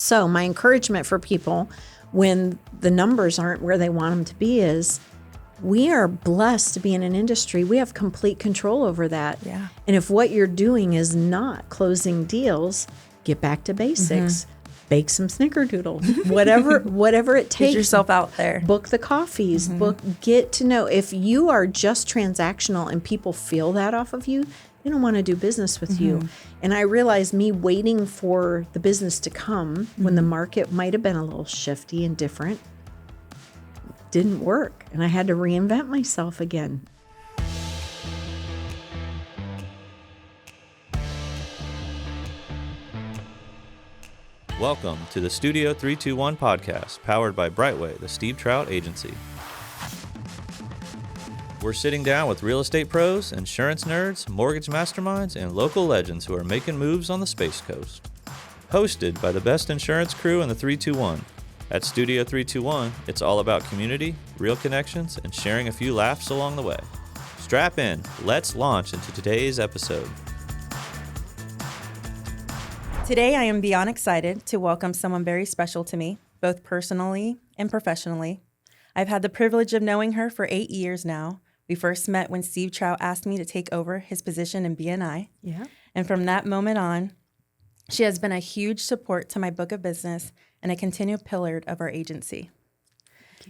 So my encouragement for people when the numbers aren't where they want them to be is we are blessed to be in an industry. We have complete control over that. Yeah. And if what you're doing is not closing deals, get back to basics. Bake some snickerdoodles, whatever it takes. Get yourself out there. Book the coffees, get to know. If you are just transactional and people feel that off of you, they don't want to do business with you. And I realized me waiting for the business to come when the market might have been a little shifty and different didn't work. And I had to reinvent myself again. Welcome to the Studio 321 podcast, powered by Brightway, the Steve Trout Agency. We're sitting down with real estate pros, insurance nerds, mortgage masterminds, and local legends who are making moves on the Space Coast. Hosted by the best insurance crew in the 321. At Studio 321, it's all about community, real connections, and sharing a few laughs along the way. Strap in, let's launch into today's episode. Today, I am beyond excited to welcome someone very special to me, both personally and professionally. I've had the privilege of knowing her for 8 years now. We first met when Steve Trout asked me to take over his position in BNI. Yeah. And from that moment on, she has been a huge support to my book of business and a continued pillar of our agency.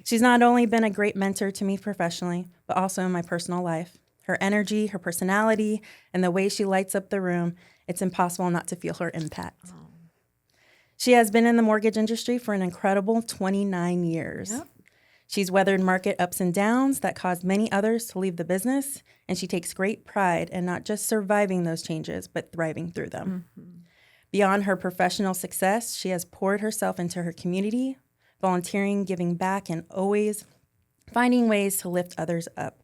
She's not only been a great mentor to me professionally, but also in my personal life. Her energy, her personality, and the way she lights up the room, it's impossible not to feel her impact. Oh. She has been in the mortgage industry for an incredible 29 years. Yep. She's weathered market ups and downs that caused many others to leave the business, and she takes great pride in not just surviving those changes, but thriving through them. Beyond her professional success, she has poured herself into her community, volunteering, giving back, and always finding ways to lift others up.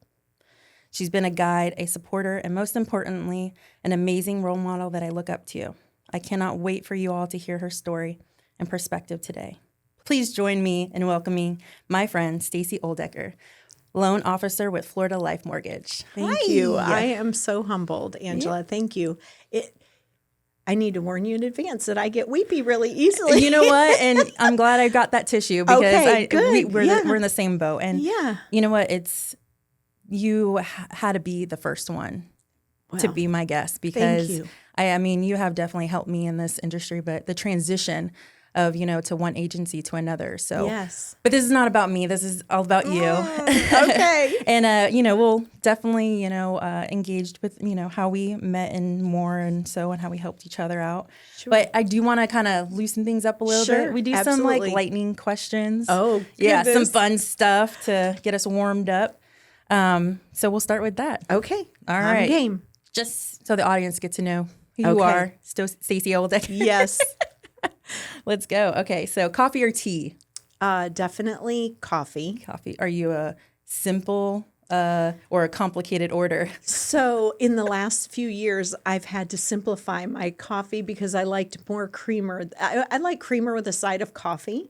She's been a guide, a supporter, and most importantly, an amazing role model that I look up to. I cannot wait for you all to hear her story and perspective today. Please join me in welcoming my friend, Stacey Oldaker, loan officer with Florida Life Mortgage. Thank you. I am so humbled, Angela. Thank you. I need to warn you in advance that I get weepy really easily. You know what? And I'm glad I got that tissue because we're in the same boat. And you know what? You had to be the first one to be my guest because thank you. I mean, you have definitely helped me in this industry, but the transition of, to one agency to another. So, yes. But this is not about me. This is all about you. Okay. And, we'll definitely, engaged with, how we met and more and how we helped each other out. Sure. But I do want to kind of loosen things up a little bit. We do some lightning questions. Oh, yeah, some fun stuff to get us warmed up. So we'll start with that. Okay. All right. I'm game. Just so the audience get to know who you are. Still Stacey Oldaker. Yes. Let's go. Okay. So coffee or tea? Definitely coffee. Coffee. Are you a simple or a complicated order? So in the last few years, I've had to simplify my coffee because I liked more creamer. I like creamer with a side of coffee,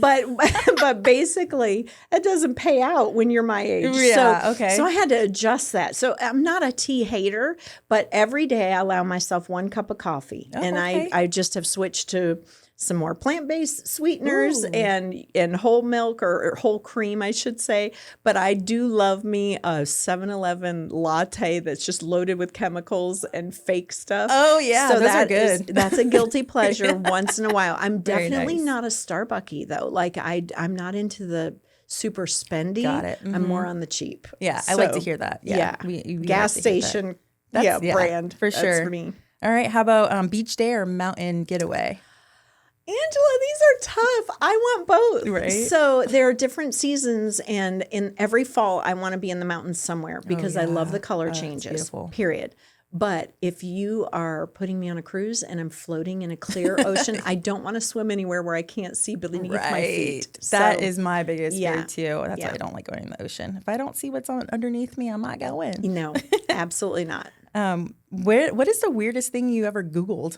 but basically it doesn't pay out when you're my age. Yeah, okay. So I had to adjust that. So I'm not a tea hater, but every day I allow myself 1 cup of coffee. And okay. I just have switched to some more plant-based sweeteners and whole milk or whole cream, I should say. But I do love me a 7-Eleven latte that's just loaded with chemicals and fake stuff. Oh, yeah. So those are good. That's a guilty pleasure once in a while. I'm definitely nice. not a Starbuckie, though. Like, I'm not into the super spendy. Got it. I'm more on the cheap. Yeah, I like to hear that. Yeah. We Gas like to hear that. station brand. For sure. That's for me. All right. How about beach day or mountain getaway? Angela, these are tough. I want both. Right. So there are different seasons, and in every fall, I want to be in the mountains somewhere because I love the color changes, period. But if you are putting me on a cruise and I'm floating in a clear ocean, I don't want to swim anywhere where I can't see beneath my feet. That is my biggest fear, too. That's why I don't like going in the ocean. If I don't see what's underneath me, I'm not going. No, absolutely not. What is the weirdest thing you ever Googled?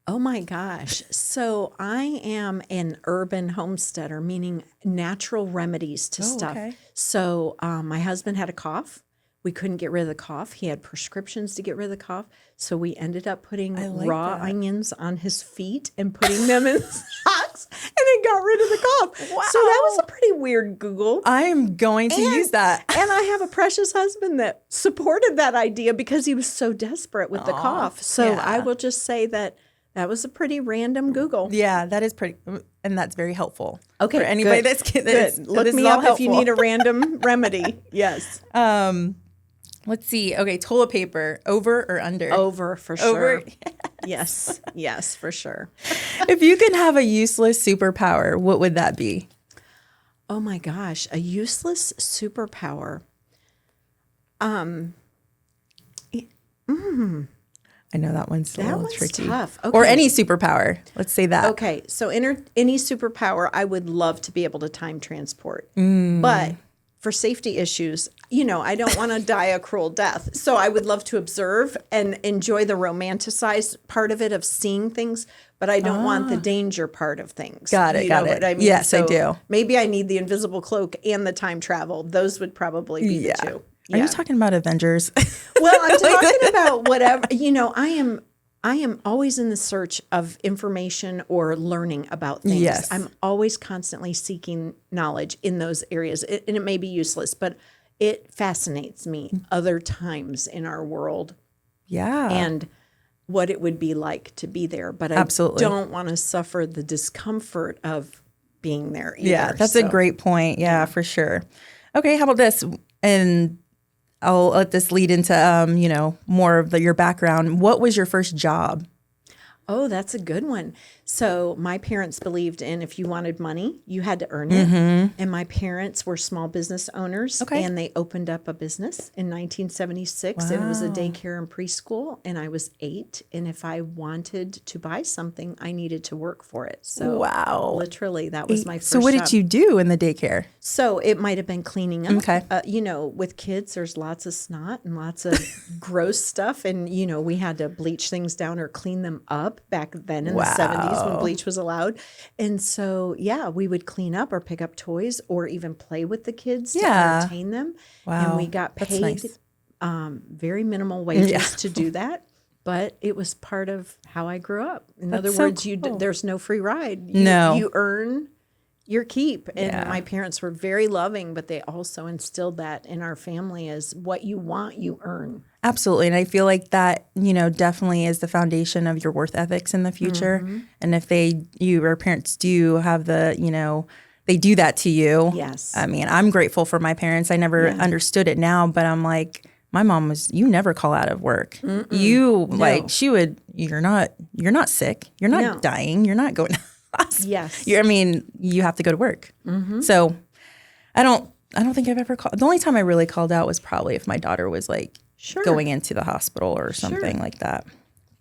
Oh my gosh. So I am an urban homesteader, meaning natural remedies to stuff. Okay. So my husband had a cough. We couldn't get rid of the cough. He had prescriptions to get rid of the cough. So we ended up putting raw onions on his feet and putting them in socks, and it got rid of the cough. Wow. So that was a pretty weird Google. I'm going to use that. And I have a precious husband that supported that idea because he was so desperate with the cough. So I will just say that was a pretty random Google. Yeah, that is pretty, and that's very helpful. Okay, for anybody good. that's Look me up if you need a random remedy. Yes. Let's see. Okay, toilet paper, over or under? Over for sure. Yes. Yes, for sure. If you could have a useless superpower, what would that be? Oh my gosh, a useless superpower. I know that one's a little tricky. Tough. Okay. Or any superpower. Let's say that. Okay, so any superpower, I would love to be able to time transport. But for safety issues, I don't want to die a cruel death. So I would love to observe and enjoy the romanticized part of it of seeing things, but I don't want the danger part of things. Got it. What I mean? Yes, I do. Maybe I need the invisible cloak and the time travel. Those would probably be the two. Are you talking about Avengers? Well, I'm talking about whatever. I am always in the search of information or learning about things. Yes. I'm always constantly seeking knowledge in those areas. And it may be useless, but it fascinates me other times in our world. Yeah. And what it would be like to be there. But I Absolutely. don't want to suffer the discomfort of being there either. Yeah, that's a great point. Yeah, for sure. Okay, how about this? And I'll let this lead into, more of your background. What was your first job? Oh, that's a good one. So my parents believed in if you wanted money, you had to earn it. And my parents were small business owners, and they opened up a business in 1976. It was a daycare and preschool, and I was 8. And if I wanted to buy something, I needed to work for it. So literally, that was my first So what job. did you do in the daycare? So it might have been cleaning up. Okay. With kids, there's lots of snot and lots of gross stuff. And, we had to bleach things down or clean them up back then in the 70s when bleach was allowed. And so, we would clean up or pick up toys or even play with the kids to entertain them. Wow. And we got paid very minimal wages to do that. But it was part of how I grew up. In other words, there's no free ride. You earn your keep. And my parents were very loving, but they also instilled that in our family as what you want, you earn. Absolutely. And I feel like that, definitely is the foundation of your worth ethics in the future. And if your parents do have they do that to you. Yes. I mean, I'm grateful for my parents. I never understood it now, but I'm like, my mom you never call out of work. You're not sick. You're not dying. You're not going. Yes. You have to go to work. So I don't think I've ever called. The only time I really called out was probably if my daughter was going into the hospital or something like that.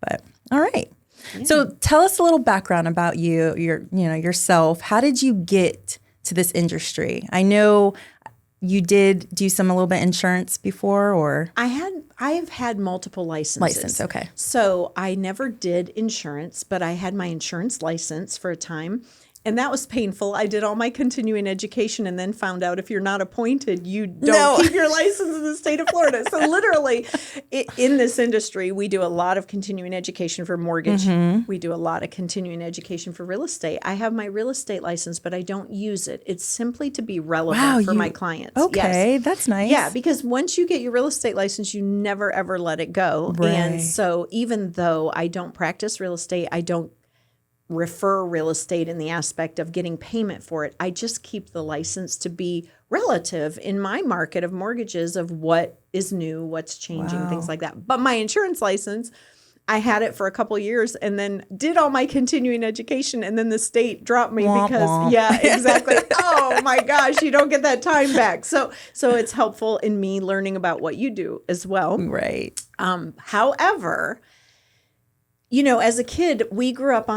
But all right. Yeah. So tell us a little background about yourself. How did you get to this industry? I know you did do a little bit insurance before, or I have had multiple licenses. Okay. So I never did insurance, but I had my insurance license for a time. And that was painful. I did all my continuing education and then found out if you're not appointed, you don't keep your license in the state of Florida. So literally in this industry, we do a lot of continuing education for mortgage. We do a lot of continuing education for real estate. I have my real estate license, but I don't use it. It's simply to be relevant for my clients. Okay, that's nice. Yeah, because once you get your real estate license, you never, ever let it go. Right. And so even though I don't practice real estate, I don't refer real estate in the aspect of getting payment for it. I just keep the license to be relative in my market of mortgages of what is new, what's changing, things like that. But my insurance license, I had it for a couple of years and then did all my continuing education, and then the state dropped me because exactly. Oh my gosh, you don't get that time back. So it's helpful in me learning about what you do as well. Right. However, as a kid, we grew up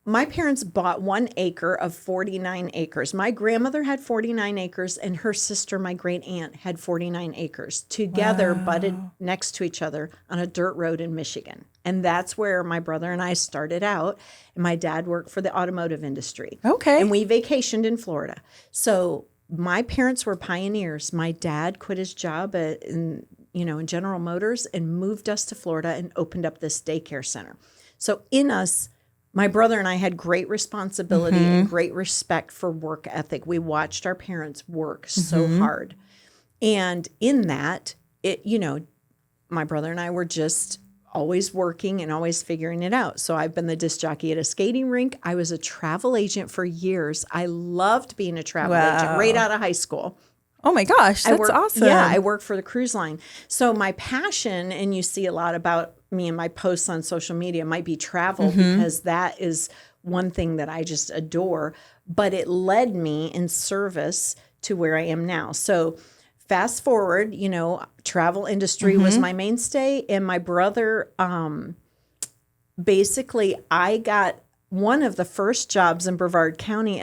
my parents bought 1 acre of 49 acres. My grandmother had 49 acres, and her sister, my great aunt, had 49 acres together, butted next to each other on a dirt road in Michigan. And that's where my brother and I started out. And my dad worked for the automotive industry. Okay. And we vacationed in Florida. So my parents were pioneers. My dad quit his job in General Motors and moved us to Florida and opened up this daycare center. So in us, my brother and I had great responsibility and great respect for work ethic. We watched our parents work so hard. And in that, my brother and I were just always working and always figuring it out. So I've been the disc jockey at a skating rink. I was a travel agent for years. I loved being a travel agent right out of high school. Oh my gosh, that's awesome. Yeah, I worked for the cruise line. So my passion, and you see a lot about me and my posts on social media, might be travel because that is one thing that I just adore. But it led me in service to where I am now. So fast forward, travel industry was my mainstay. And my brother, basically, I got one of the first jobs in Brevard County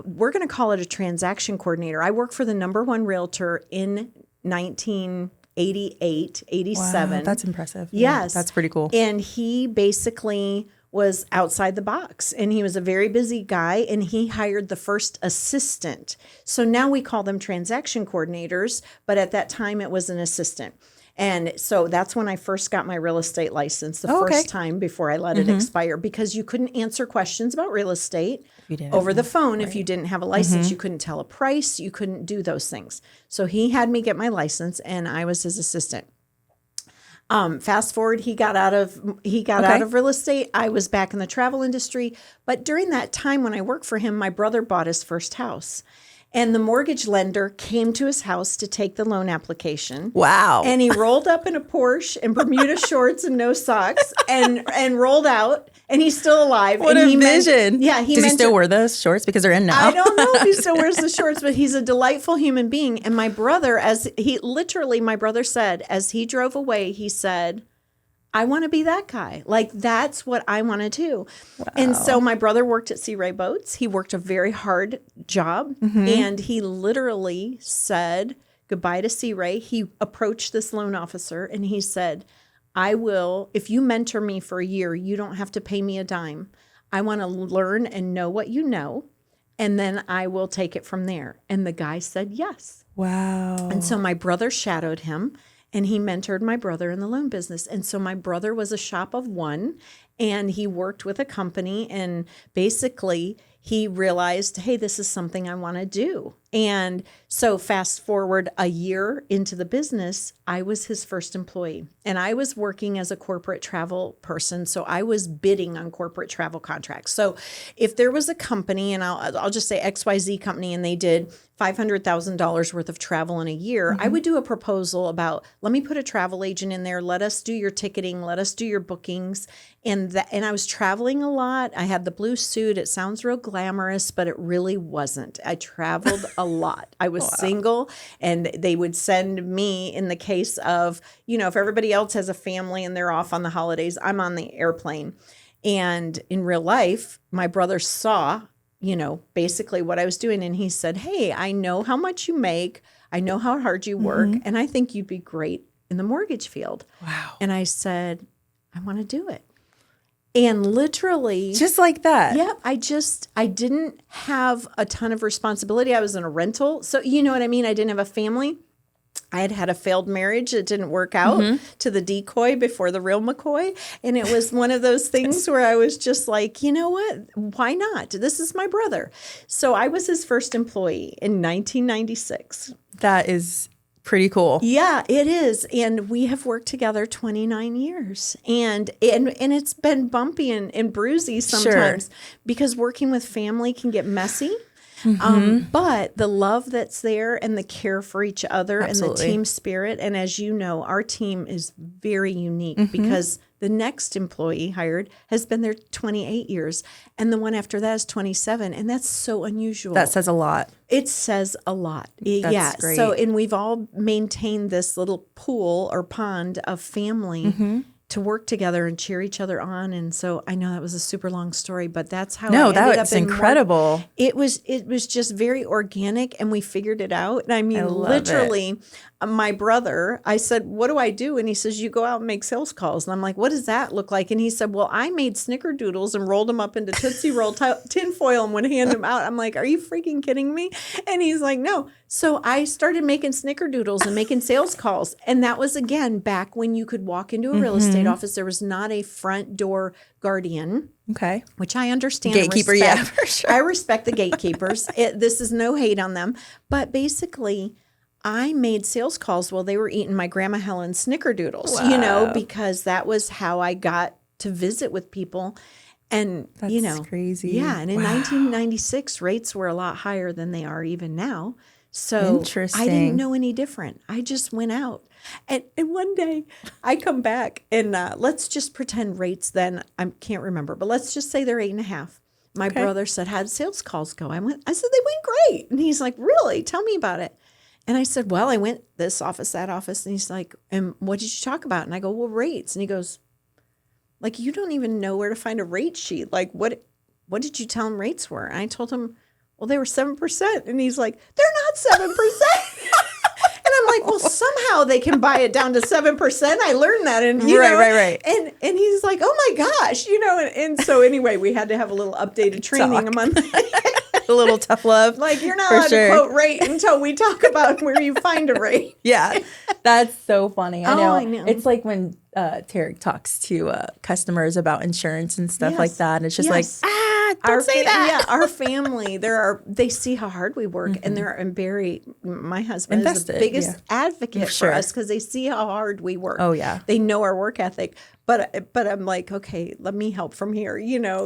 we're going to call it a transaction coordinator. I worked for the #1 realtor in 1988, 87. Wow, that's impressive. Yes. That's pretty cool. And he basically was outside the box, and he was a very busy guy, and he hired the first assistant. So now we call them transaction coordinators, but at that time it was an assistant. And so that's when I first got my real estate license, the first time before I let it expire, because you couldn't answer questions about real estate over the phone. If you didn't have a license, you couldn't tell a price, you couldn't do those things. So he had me get my license, and I was his assistant. Fast forward, he got out of real estate. I was back in the travel industry. But during that time when I worked for him, my brother bought his first house. And the mortgage lender came to his house to take the loan application. Wow. And he rolled up in a Porsche and Bermuda shorts and no socks and rolled out. And he's still alive. What a vision. Does he still wear those shorts? Because they're in now. I don't know if he still wears the shorts, but he's a delightful human being. And my brother, my brother said, as he drove away, he said, I want to be that guy. Like, that's what I want to do. Wow. And so my brother worked at Sea Ray Boats. He worked a very hard job. And he literally said goodbye to Sea Ray. He approached this loan officer and he said, if you mentor me for a year, you don't have to pay me a dime. I want to learn and know what you know. And then I will take it from there. And the guy said yes. Wow. And so my brother shadowed him. And he mentored my brother in the loan business. And so my brother was a shop of one, and he worked with a company, and basically he realized, hey, this is something I want to do. And so fast forward a year into the business, I was his first employee. And I was working as a corporate travel person. So I was bidding on corporate travel contracts. So if there was a company, and I'll just say XYZ company, and they did $500,000 worth of travel in a year, I would do a proposal about, let me put a travel agent in there. Let us do your ticketing. Let us do your bookings. And I was traveling a lot. I had the blue suit. It sounds real glamorous, but it really wasn't. I traveled a lot. I was single, and they would send me, in the case of, if everybody else has a family and they're off on the holidays, I'm on the airplane. And in real life, my brother saw, basically what I was doing. And he said, hey, I know how much you make. I know how hard you work. And I think you'd be great in the mortgage field. Wow. And I said, I want to do it. And literally, just like that. Yeah, I didn't have a ton of responsibility. I was in a rental. So you know what I mean? I didn't have a family. I had a failed marriage. It didn't work out to the decoy before the real McCoy. And it was one of those things where I was just like, you know what? Why not? This is my brother. So I was his first employee in 1996. That is pretty cool. Yeah, it is. And we have worked together 29 years. And it's been bumpy and bruisey sometimes because working with family can get messy. But the love that's there and the care for each other and the team spirit. And as you know, our team is very unique because the next employee hired has been there 28 years. And the one after that is 27. And that's so unusual. That says a lot. It says a lot. That's great. So, and we've all maintained this little pool or pond of family work together and cheer each other on. And so I know that was a super long story, but that's how No, I ended that's up in incredible. It was just very organic, and we figured it out. And I mean, love literally, my brother, I said, "What do I do?" And he says, "You go out and make sales calls." And I'm like, "What does that look like?" And he said, "Well, I made snickerdoodles and rolled them up into Tootsie Roll tinfoil and would hand them out." I'm like, "Are you freaking kidding me?" And he's like, "No." So I started making snickerdoodles and making sales calls. And that was, again, back when you could walk into a real estate office. There was not a front door guardian. Okay. Which I understand. Gatekeeper, yeah, for sure. I respect the gatekeepers. This is no hate on them. But basically, I made sales calls while they were eating my Grandma Helen's snickerdoodles, because that was how I got to visit with people. And, That's crazy. Yeah. And in 1996, rates were a lot higher than they are even now. So Interesting. I didn't know any different. I just went out. And one day I come back and let's just pretend rates then, I can't remember, but let's just say they're 8.5. My brother said, "How'd sales calls go?" I said, "They went great." And he's like, "Really? Tell me about it." And I said, "Well, I went this office, that office." And he's like, "And what did you talk about?" And I go, "Well, rates." And he goes, "Like, you don't even know where to find a rate sheet. Like, what did you tell him rates were?" And I told him, "Well, they were 7%. And he's like, "They're not 7%. And I'm like, "Well, somehow they can buy it down to 7%. I learned that." And Right. And he's like, "Oh my gosh," and so anyway, we had to have a little updated training a month. A little tough love. Like, you're not allowed to quote rate until we talk about where you find a rate. Yeah. That's so funny. I know. I know. It's like when Tarek talks to customers about insurance and stuff like that. And it's just like, don't say that. Yeah, our family, they see how hard we work, and they're my husband is the biggest advocate for us because they see how hard we work. Oh, yeah. They know our work ethic. But I'm like, okay, let me help from here,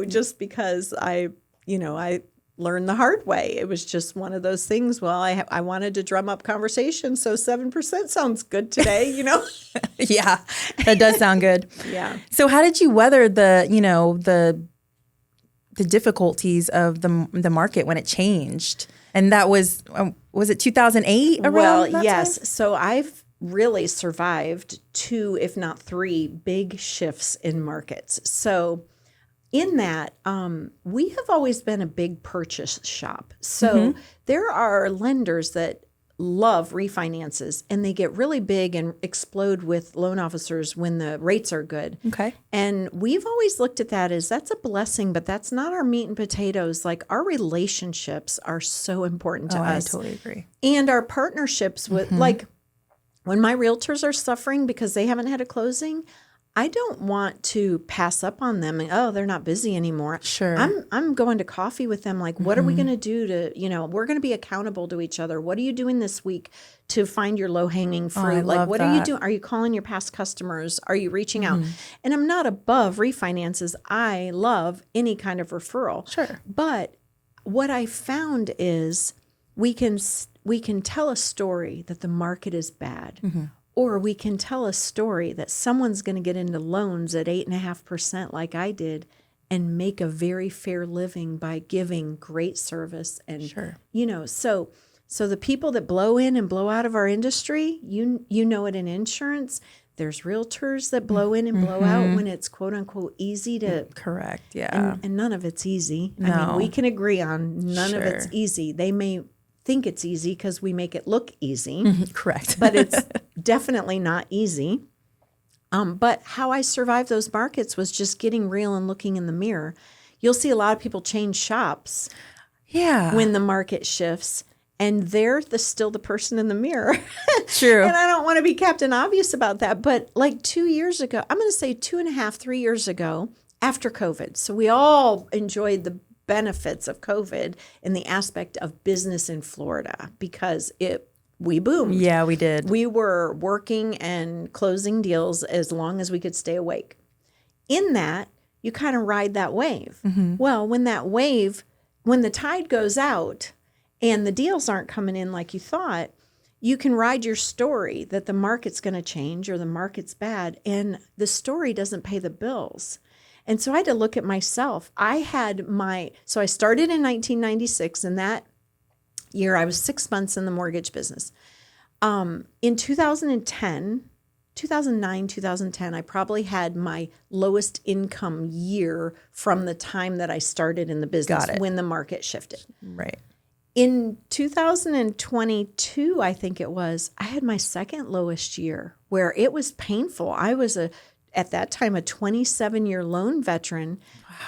just because I learned the hard way. It was just one of those things. Well, I wanted to drum up conversation, so 7% sounds good today, Yeah, that does sound good. Yeah. So how did you weather the difficulties of the market when it changed? And that was it 2008 around Well, that yes. time? So I've really survived 2, if not 3 big shifts in markets. So in that, we have always been a big purchase shop. So there are lenders that love refinances, and they get really big and explode with loan officers when the rates are good. Okay. And we've always looked at that as that's a blessing, but that's not our meat and potatoes. Like, our relationships are so important to us. I totally agree. And our partnerships with, like, when my realtors are suffering because they haven't had a closing, I don't want to pass up on them and, oh, they're not busy anymore. Sure. I'm going to coffee with them. Like, what are we going to do to, we're going to be accountable to each other. What are you doing this week to find your low hanging fruit? Like, what are you doing? Are you calling your past customers? Are you reaching out? And I'm not above refinances. I love any kind of referral. Sure. But what I found is we can tell a story that the market is bad. Or we can tell a story that someone's going to get into loans at 8.5% like I did and make a very fair living by giving great service. And, so the people that blow in and blow out of our industry, you know it in insurance. There's realtors that blow in and blow out when it's quote unquote easy to. Correct. Yeah. And none of it's easy. No. I mean, we can agree on none of it's easy. They may think it's easy because we make it look easy. Correct. But it's definitely not easy. But how I survived those markets was just getting real and looking in the mirror. You'll see a lot of people change shops when the market shifts, and they're still the person in the mirror. True. And I don't want to be Captain Obvious about that, but like 2 years ago, I'm going to say 2.5, 3 years ago, after COVID. So we all enjoyed the benefits of COVID in the aspect of business in Florida because we boomed. Yeah, we did. We were working and closing deals as long as we could stay awake. In that, you kind of ride that wave. Well, when the tide goes out and the deals aren't coming in like you thought, you can ride your story that the market's going to change or the market's bad, and the story doesn't pay the bills. And so I had to look at myself. So I started in 1996, and that year I was 6 months in the mortgage business. In 2010, 2009, 2010, I probably had my lowest income year from the time that I started in the business when the market shifted. Right. In 2022, I think it was, I had my second lowest year where it was painful. I was at that time, a 27-year loan veteran,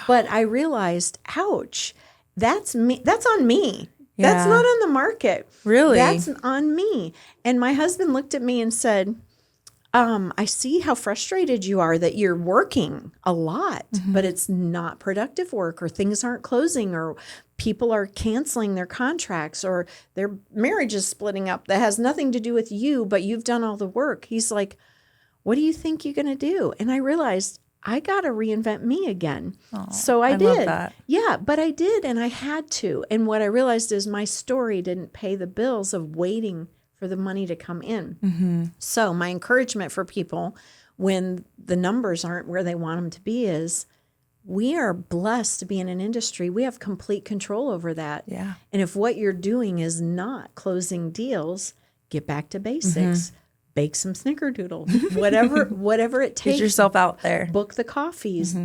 but I realized, ouch, that's me. That's on me. Yeah. That's not on the market. Really? That's on me. And my husband looked at me and said, I see how frustrated you are that you're working a lot, but it's not productive work, or things aren't closing, or people are canceling their contracts, or their marriage is splitting up. That has nothing to do with you, but you've done all the work. He's like, what do you think you're going to do? And I realized I got to reinvent me again. So I did. Love that. Yeah, but I did, and I had to. And what I realized is my story didn't pay the bills of waiting for the money to come in. So my encouragement for people when the numbers aren't where they want them to be is, we are blessed to be in an industry. We have complete control over that. Yeah. And if what you're doing is not closing deals, get back to basics. Bake some snickerdoodle, whatever it takes. Get yourself out there. Book the coffees.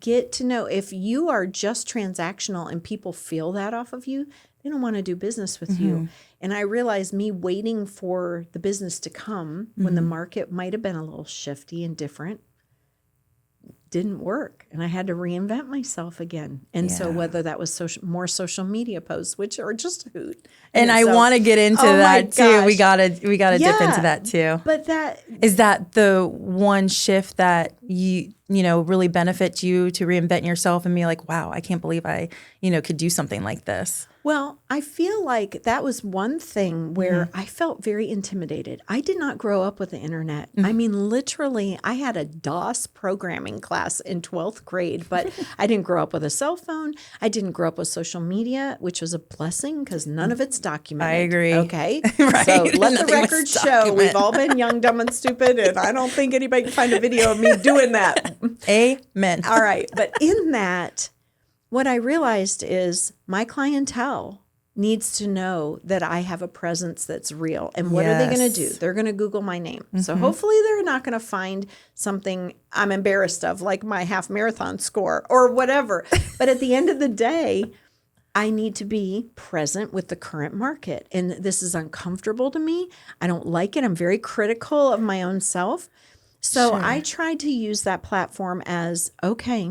Get to know. If you are just transactional and people feel that off of you, they don't want to do business with you. And I realized me waiting for the business to come when the market might have been a little shifty and different didn't work. And I had to reinvent myself again. And so whether that was more social media posts, which are just a hoot. And I want to get into that too. We gotta dip into that too. But that is that the one shift that you really benefits you to reinvent yourself and be like, wow, I can't believe I could do something like this. Well, I feel like that was one thing where I felt very intimidated. I did not grow up with the internet. I mean, literally, I had a DOS programming class in 12th grade, but I didn't grow up with a cell phone. I didn't grow up with social media, which was a blessing because none of it's documented. I agree. Okay? Right. So let the Nothing was record show documented. we've all been young, dumb, and stupid, and I don't think anybody can find a video of me doing that. Amen. All right. But in that, what I realized is my clientele needs to know that I have a presence that's real. And what are they going to do? They're going to Google my name. So hopefully they're not going to find something I'm embarrassed of, like my half marathon score or whatever. But at the end of the day, I need to be present with the current market. And this is uncomfortable to me. I don't like it. I'm very critical of my own self. So I tried to use that platform as, okay,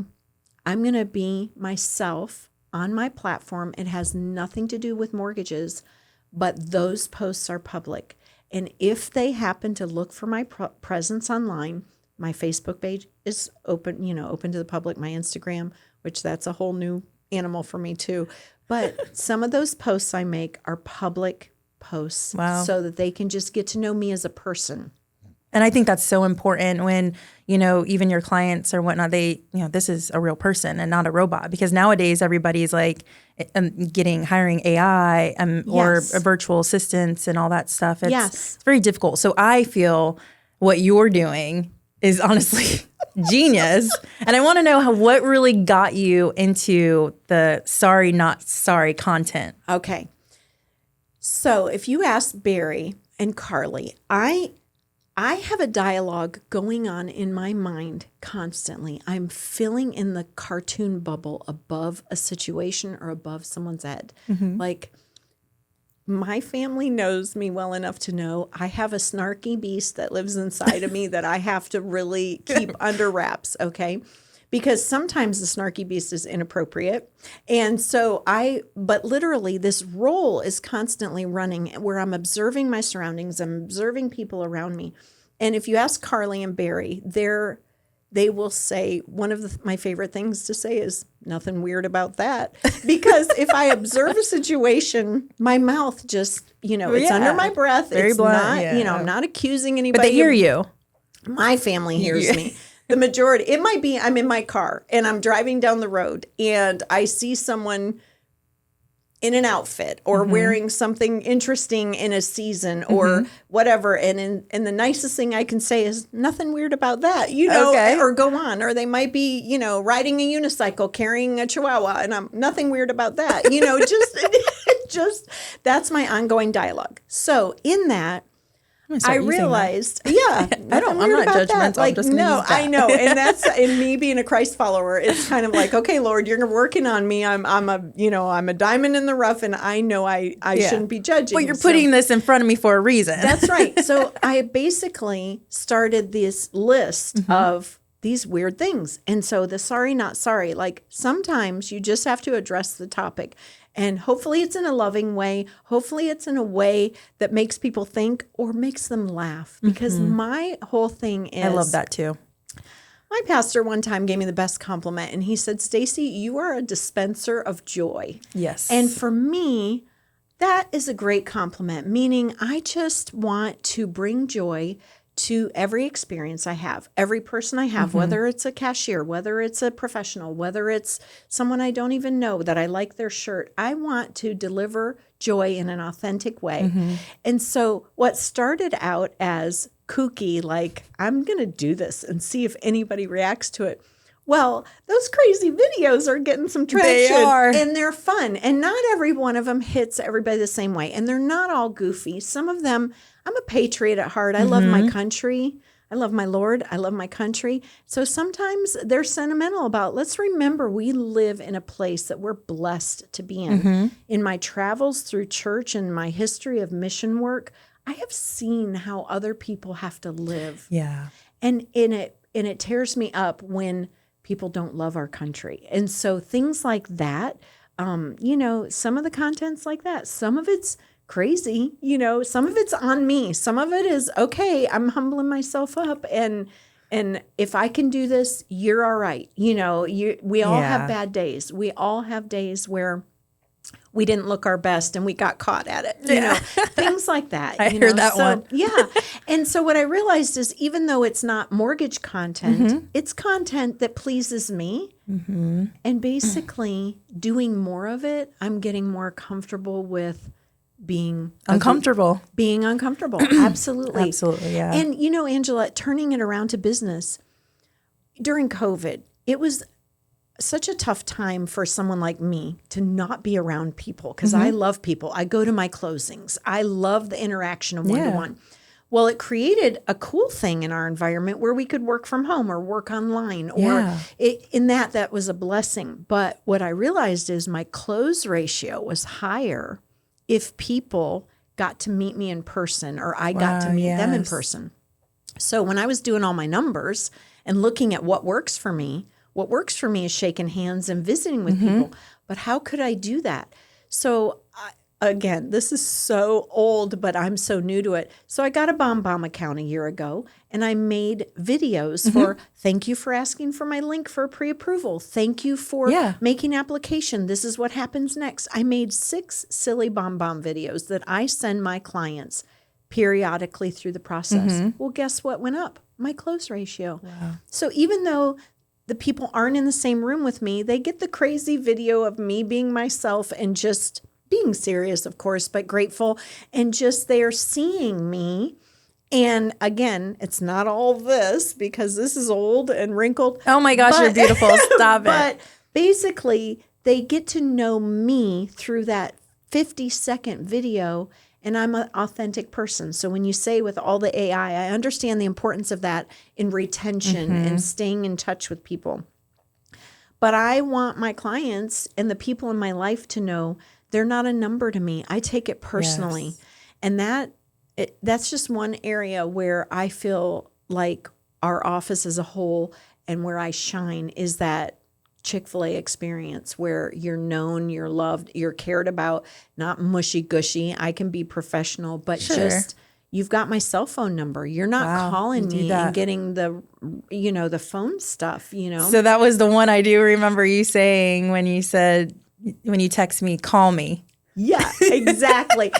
I'm going to be myself on my platform. It has nothing to do with mortgages, but those posts are public. And if they happen to look for my presence online, my Facebook page is open, open to the public, my Instagram, which that's a whole new animal for me too. But some of those posts I make are public posts so that they can just get to know me as a person. And I think that's so important when, even your clients or whatnot, they, this is a real person and not a robot. Because nowadays everybody's like hiring AI or virtual assistants and all that stuff. It's very difficult. So I feel what you're doing is honestly genius. And I want to know what really got you into the sorry, not sorry content. Okay. So if you ask Barry and Carly, I have a dialogue going on in my mind constantly. I'm filling in the cartoon bubble above a situation or above someone's head. Like, my family knows me well enough to know I have a snarky beast that lives inside of me that I have to really keep under wraps, okay? Because sometimes the snarky beast is inappropriate. And so but literally this role is constantly running where I'm observing my surroundings, I'm observing people around me. And if you ask Carly and Barry, they will say, one of my favorite things to say is, nothing weird about that. Because if I observe a situation, my mouth just, it's under my breath. Very it's blunt, not, I'm not accusing anybody. But they hear you. My family hears me. The majority, it might be I'm in my car and I'm driving down the road and I see someone in an outfit or wearing something interesting in a season or whatever. And the nicest thing I can say is nothing weird about that, or go on. Or they might be, riding a unicycle, carrying a chihuahua, and I'm nothing weird about that. Just that's my ongoing dialogue. So in that, I realized, yeah, I'm not judgmental. Like, I'm just gonna use that. I know. And that's, in me being a Christ follower, it's kind of like, okay, Lord, you're working on me. I'm a diamond in the rough, and I know I shouldn't be judging. But you're putting this in front of me for a reason. That's right. So I basically started this list of these weird things. And so the sorry, not sorry, like sometimes you just have to address the topic. And hopefully it's in a loving way. Hopefully it's in a way that makes people think or makes them laugh. Because my whole thing is... I love that too. My pastor one time gave me the best compliment. And he said, Stacey, you are a dispenser of joy. Yes. And for me, that is a great compliment. Meaning I just want to bring joy to every experience I have, every person I have, whether it's a cashier, whether it's a professional, whether it's someone I don't even know that I like their shirt. I want to deliver joy in an authentic way. And so what started out as kooky, like, I'm going to do this and see if anybody reacts to it. Well, those crazy videos are getting some traction. They are. And they're fun. And not every one of them hits everybody the same way. And they're not all goofy. Some of them, I'm a patriot at heart. I love my country. I love my Lord. I love my country. So sometimes they're sentimental about, let's remember we live in a place that we're blessed to be in. In my travels through church and my history of mission work, I have seen how other people have to live. Yeah. And it tears me up when people don't love our country. And so things like that, some of the content's like that. Some of it's crazy, some of it's on me. Some of it is, okay, I'm humbling myself up. And if I can do this, you're all right. We all have bad days. We all have days where we didn't look our best and we got caught at it, things like that. I heard that one. Yeah. And so what I realized is even though it's not mortgage content, it's content that pleases me. And basically doing more of it, I'm getting more comfortable with being uncomfortable. Being uncomfortable. Absolutely. Absolutely, yeah. And, Angela, turning it around to business, during COVID, it was such a tough time for someone like me to not be around people because I love people. I go to my closings. I love the interaction of one-to-one. Well, it created a cool thing in our environment where we could work from home or work online. Or that was a blessing. But what I realized is my close ratio was higher if people got to meet me in person or I got to meet them in person. So when I was doing all my numbers and looking at what works for me is shaking hands and visiting with people. But how could I do that? So again, this is so old, but I'm so new to it. So I got a BombBomb account a year ago, and I made videos for, thank you for asking for my link for pre-approval. Thank you for making application. This is what happens next. I made 6 silly BombBomb videos that I send my clients periodically through the process. Well, guess what went up? My close ratio. Wow. So even though the people aren't in the same room with me, they get the crazy video of me being myself and just being serious, of course, but grateful. And just they're seeing me. And again, it's not all this because this is old and wrinkled. Oh my gosh, you're beautiful. Stop it. But basically, they get to know me through that 50-second video. And I'm an authentic person. So when you say with all the AI, I understand the importance of that in retention and staying in touch with people. But I want my clients and the people in my life to know they're not a number to me. I take it personally. Yes. And that's just one area where I feel like our office as a whole and where I shine is that Chick-fil-A experience where you're known, you're loved, you're cared about, not mushy-gushy. I can be professional, but just you've got my cell phone number. You're not calling me and getting the phone stuff, So that was the one I do remember you saying when you said, when you text me, call me. Yeah, exactly.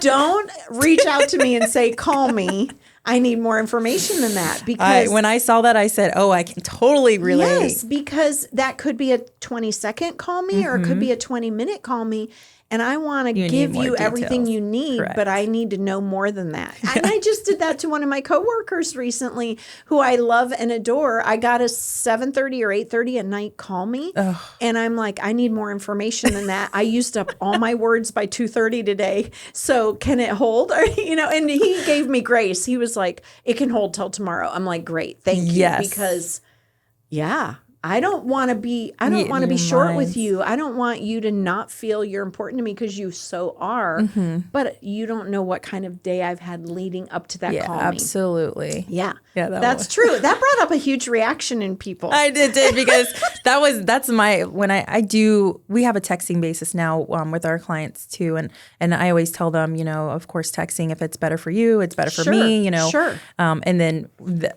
Don't reach out to me and say, call me. I need more information than that because when I saw that, I said, oh, I can totally relate. Yes, because that could be a 20-second call me or it could be a 20-minute call me. And I want to give you everything you need, but I need to know more than that. And I just did that to one of my coworkers recently who I love and adore. I got a 7:30 or 8:30 at night call me. And I'm like, I need more information than that. I used up all my words by 2:30 today. So can it hold? Or, and he gave me grace. He was like, it can hold till tomorrow. I'm like, great. Thank you. Yes. Because I don't want to be short with you. I don't want you to not feel you're important to me because you so are. But you don't know what kind of day I've had leading up to that call me. Absolutely. Yeah. That's true. That brought up a huge reaction in people. I did because that's my, when I do, we have a texting basis now with our clients too. And I always tell them, of course, texting, if it's better for you, it's better for me, Sure. And then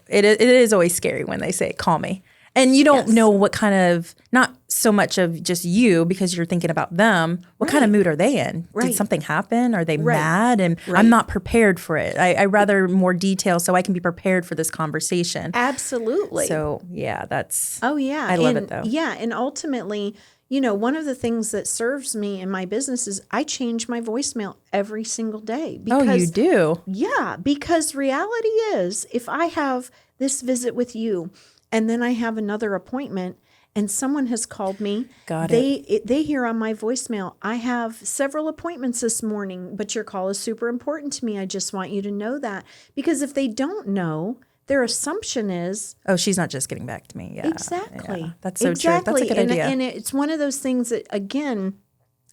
it is always scary when they say, call me. And you don't know what kind of, not so much of just you because you're thinking about them. What kind of mood are they in? Did something happen? Are they mad? And I'm not prepared for it. I rather more detail so I can be prepared for this conversation. Absolutely. So that's. Oh yeah. I love it though. Yeah. And ultimately, one of the things that serves me in my business is I change my voicemail every single day. Because, you do? Yeah. Because reality is if I have this visit with you, and then I have another appointment and someone has called me. They hear on my voicemail, I have several appointments this morning, but your call is super important to me. I just want you to know that. Because if they don't know, their assumption is, oh, she's not just getting back to me. Yeah. Exactly. Yeah. That's so true. That's a good idea. And it's one of those things that, again,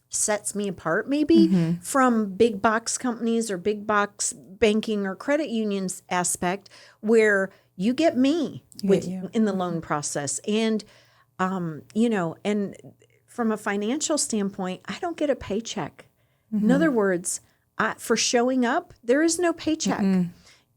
sets me apart maybe from big box companies or big box banking or credit unions aspect where you get me in the loan process. And, and from a financial standpoint, I don't get a paycheck. In other words, for showing up, there is no paycheck.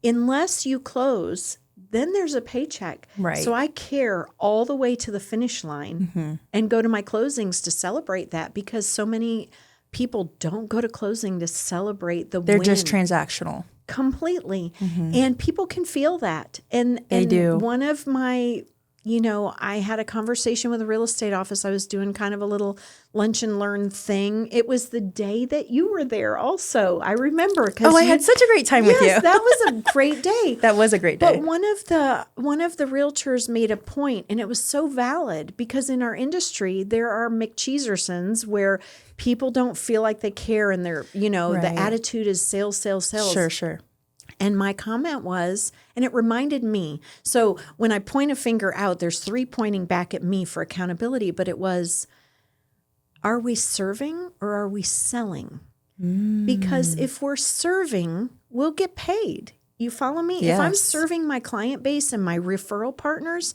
Unless you close, then there's a paycheck. Right. So I care all the way to the finish line and go to my closings to celebrate that because so many people don't go to closing to celebrate the win. They're just transactional. Completely. And people can feel that. And they do. One of my, I had a conversation with a real estate office. I was doing kind of a little lunch and learn thing. It was the day that you were there also. I remember. Oh, I had such a great time with you. That was a great day. That was a great day. But one of the realtors made a point, and it was so valid because in our industry, there are McCheesersons where people don't feel like they care and they're, the attitude is sales, sales, sales. Sure. And my comment was, and it reminded me, so when I point a finger out, there's 3 pointing back at me for accountability, but it was, are we serving or are we selling? Because if we're serving, we'll get paid. You follow me? Yes. If I'm serving my client base and my referral partners,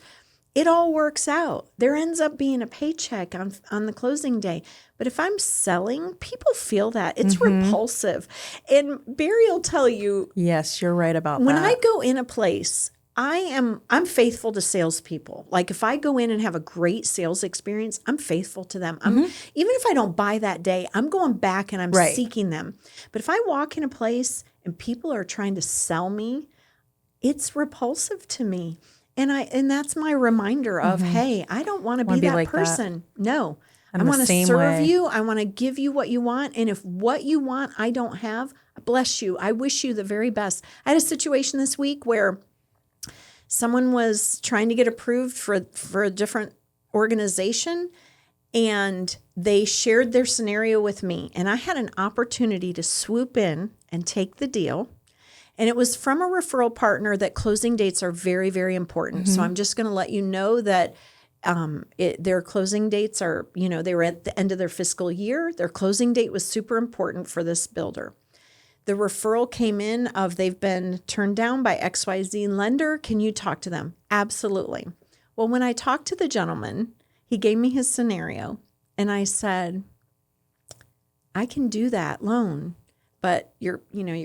it all works out. There ends up being a paycheck on the closing day. But if I'm selling, people feel that. It's repulsive. And Barry will tell you. Yes, you're right about when that. I go in a place, I'm faithful to salespeople. Like if I go in and have a great sales experience, I'm faithful to them. Even if I don't buy that day, I'm going back and I'm seeking them. But if I walk in a place and people are trying to sell me, it's repulsive to me. And that's my reminder of, hey, I don't want to be that like person. That. No. I want to serve you. I want to give you what you want. And if what you want I don't have, bless you. I wish you the very best. I had a situation this week where someone was trying to get approved for a different organization, and they shared their scenario with me. And I had an opportunity to swoop in and take the deal. And it was from a referral partner that closing dates are very, very important. So I'm just going to let you know that their closing dates are, they were at the end of their fiscal year. Their closing date was super important for this builder. The referral came in of they've been turned down by XYZ lender. Can you talk to them? Absolutely. Well, when I talked to the gentleman, he gave me his scenario and I said, I can do that loan. But your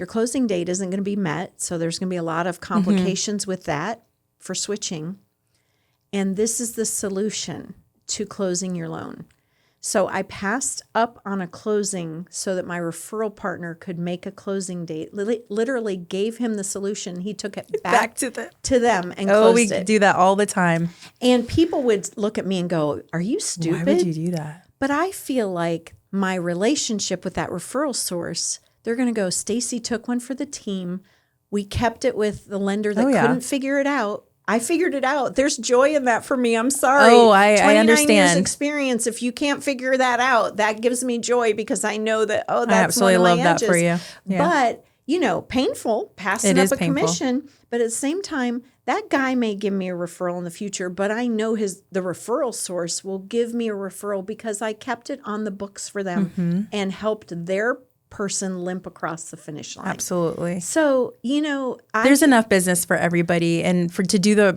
closing date isn't going to be met. So there's going to be a lot of complications with that for switching. And this is the solution to closing your loan. So I passed up on a closing so that my referral partner could make a closing date. Literally gave him the solution. He took it back to them and closed it. We do that all the time. And people would look at me and go, "Are you stupid? Why would you do that?" But I feel like my relationship with that referral source, they're going to go, Stacey took one for the team. We kept it with the lender that couldn't figure it out. I figured it out. There's joy in that for me. I'm sorry. Oh, I understand. 29 years experience. If you can't figure that out, that gives me joy because I know that, that's I absolutely one of love my edges. that for you. Yeah. But, painful, passing up a commission. But at the same time, that guy may give me a referral in the future, but I know the referral source will give me a referral because I kept it on the books for them and helped their person limp across the finish line. Absolutely. So, there's enough business for everybody, and to do the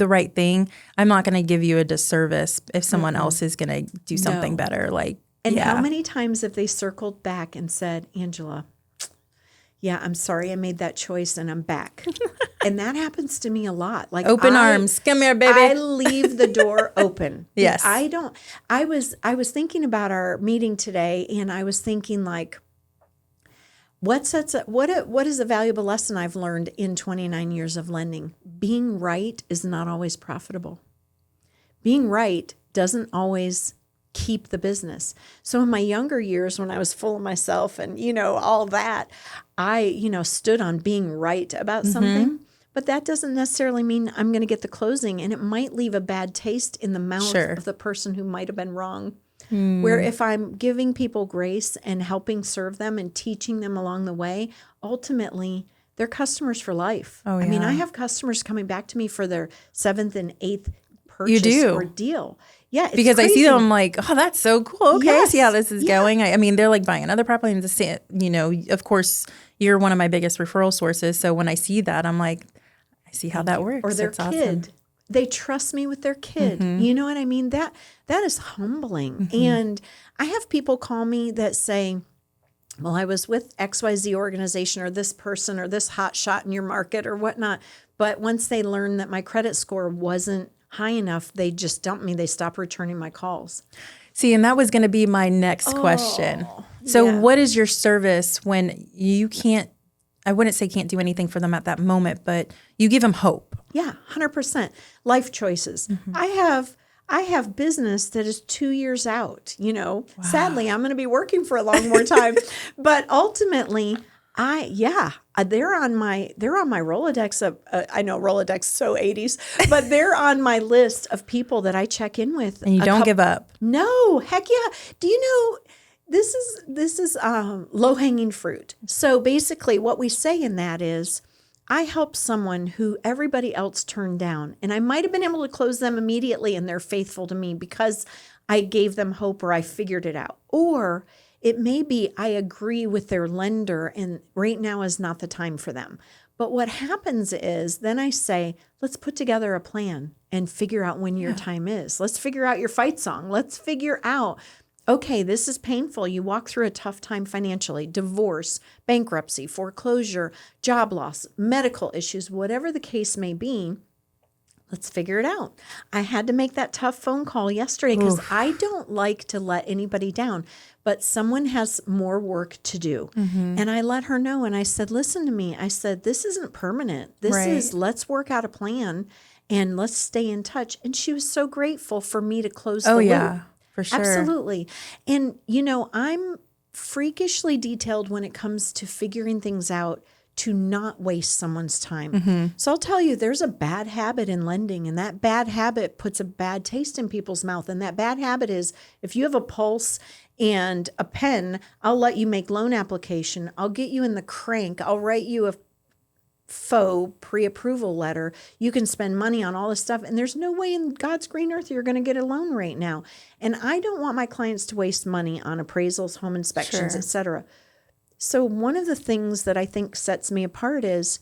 right thing. I'm not going to give you a disservice if someone else is going to do something better. How many times have they circled back and said, Angela, I'm sorry I made that choice and I'm back. And that happens to me a lot. Like open arms. Come here, baby. I leave the door open. Yes. I was thinking about our meeting today, and I was thinking what is a valuable lesson I've learned in 29 years of lending? Being right is not always profitable. Being right doesn't always keep the business. So in my younger years, when I was full of myself and, all that, I, stood on being right about something. But that doesn't necessarily mean I'm going to get the closing, and it might leave a bad taste in the mouth of the person who might have been wrong. Where if I'm giving people grace and helping serve them and teaching them along the way, ultimately they're customers for life. Oh, yeah. I mean, I have customers coming back to me for their 7th and 8th purchase or deal. Yeah, it's because crazy. I see them, I'm like, oh, that's so cool. Okay, I see how this is going. I mean, they're like buying another property and of course, you're one of my biggest referral sources. So when I see that, I'm like, I see how that works. Or their That's kid. awesome. They trust me with their kid. You know what I mean? That is humbling. And I have people call me that say, well, I was with XYZ organization or this person or this hot shot in your market or whatnot. But once they learn that my credit score wasn't high enough, they just dumped me. They stopped returning my calls. See, and that was going to be my next question. So what is your service when you can't, I wouldn't say can't do anything for them at that moment, but you give them hope? Yeah, 100%. Life choices. I have business that is 2 years out, Sadly, I'm going to be working for a long more time. But ultimately, they're on my Rolodex. I know Rolodex is so 80s, but they're on my list of people that I check in with. And you don't give up. No, heck yeah. Do you know this is low-hanging fruit. So basically what we say in that is, I help someone who everybody else turned down, and I might have been able to close them immediately and they're faithful to me because I gave them hope or I figured it out. Or it may be I agree with their lender and right now is not the time for them. But what happens is then I say, let's put together a plan and figure out when your time is. Let's figure out your fight song. Let's figure out, okay, this is painful. You walk through a tough time financially, divorce, bankruptcy, foreclosure, job loss, medical issues, whatever the case may be. Let's figure it out. I had to make that tough phone call yesterday because I don't like to let anybody down, but someone has more work to do. And I let her know and I said, listen to me. I said, this isn't permanent. This is, let's work out a plan and let's stay in touch. And she was so grateful for me to close the loop. For sure. Absolutely. And, I'm freakishly detailed when it comes to figuring things out to not waste someone's time. So I'll tell you, there's a bad habit in lending, and that bad habit puts a bad taste in people's mouth. And that bad habit is if you have a pulse and a pen, I'll let you make loan application. I'll get you in the crank. I'll write you a faux pre-approval letter. You can spend money on all this stuff. And there's no way in God's green earth you're going to get a loan right now. And I don't want my clients to waste money on appraisals, home inspections, et cetera. So one of the things that I think sets me apart is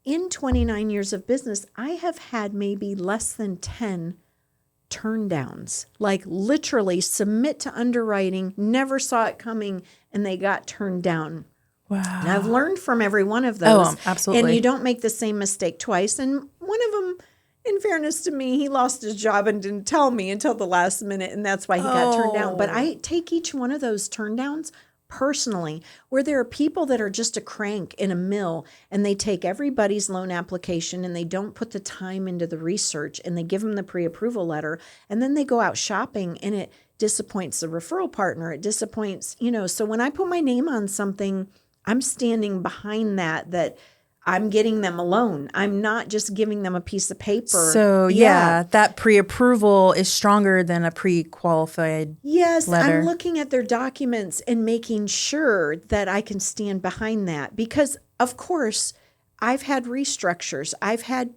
in 29 years of business, I have had maybe less than 10 turn downs, like literally submit to underwriting, never saw it coming, and they got turned down. Wow. And I've learned from every one of those. Oh, absolutely. And you don't make the same mistake twice. And one of them, in fairness to me, he lost his job and didn't tell me until the last minute, and that's why he got turned down. But I take each one of those turndowns personally, where there are people that are just a crank in a mill, and they take everybody's loan application and they don't put the time into the research, and they give them the pre-approval letter, and then they go out shopping, and it disappoints the referral partner. It disappoints, so when I put my name on something, I'm standing behind that I'm getting them a loan. I'm not just giving them a piece of paper. So that pre-approval is stronger than a pre-qualified letter. I'm looking at their documents and making sure that I can stand behind that. Because, of course, I've had restructures. I've had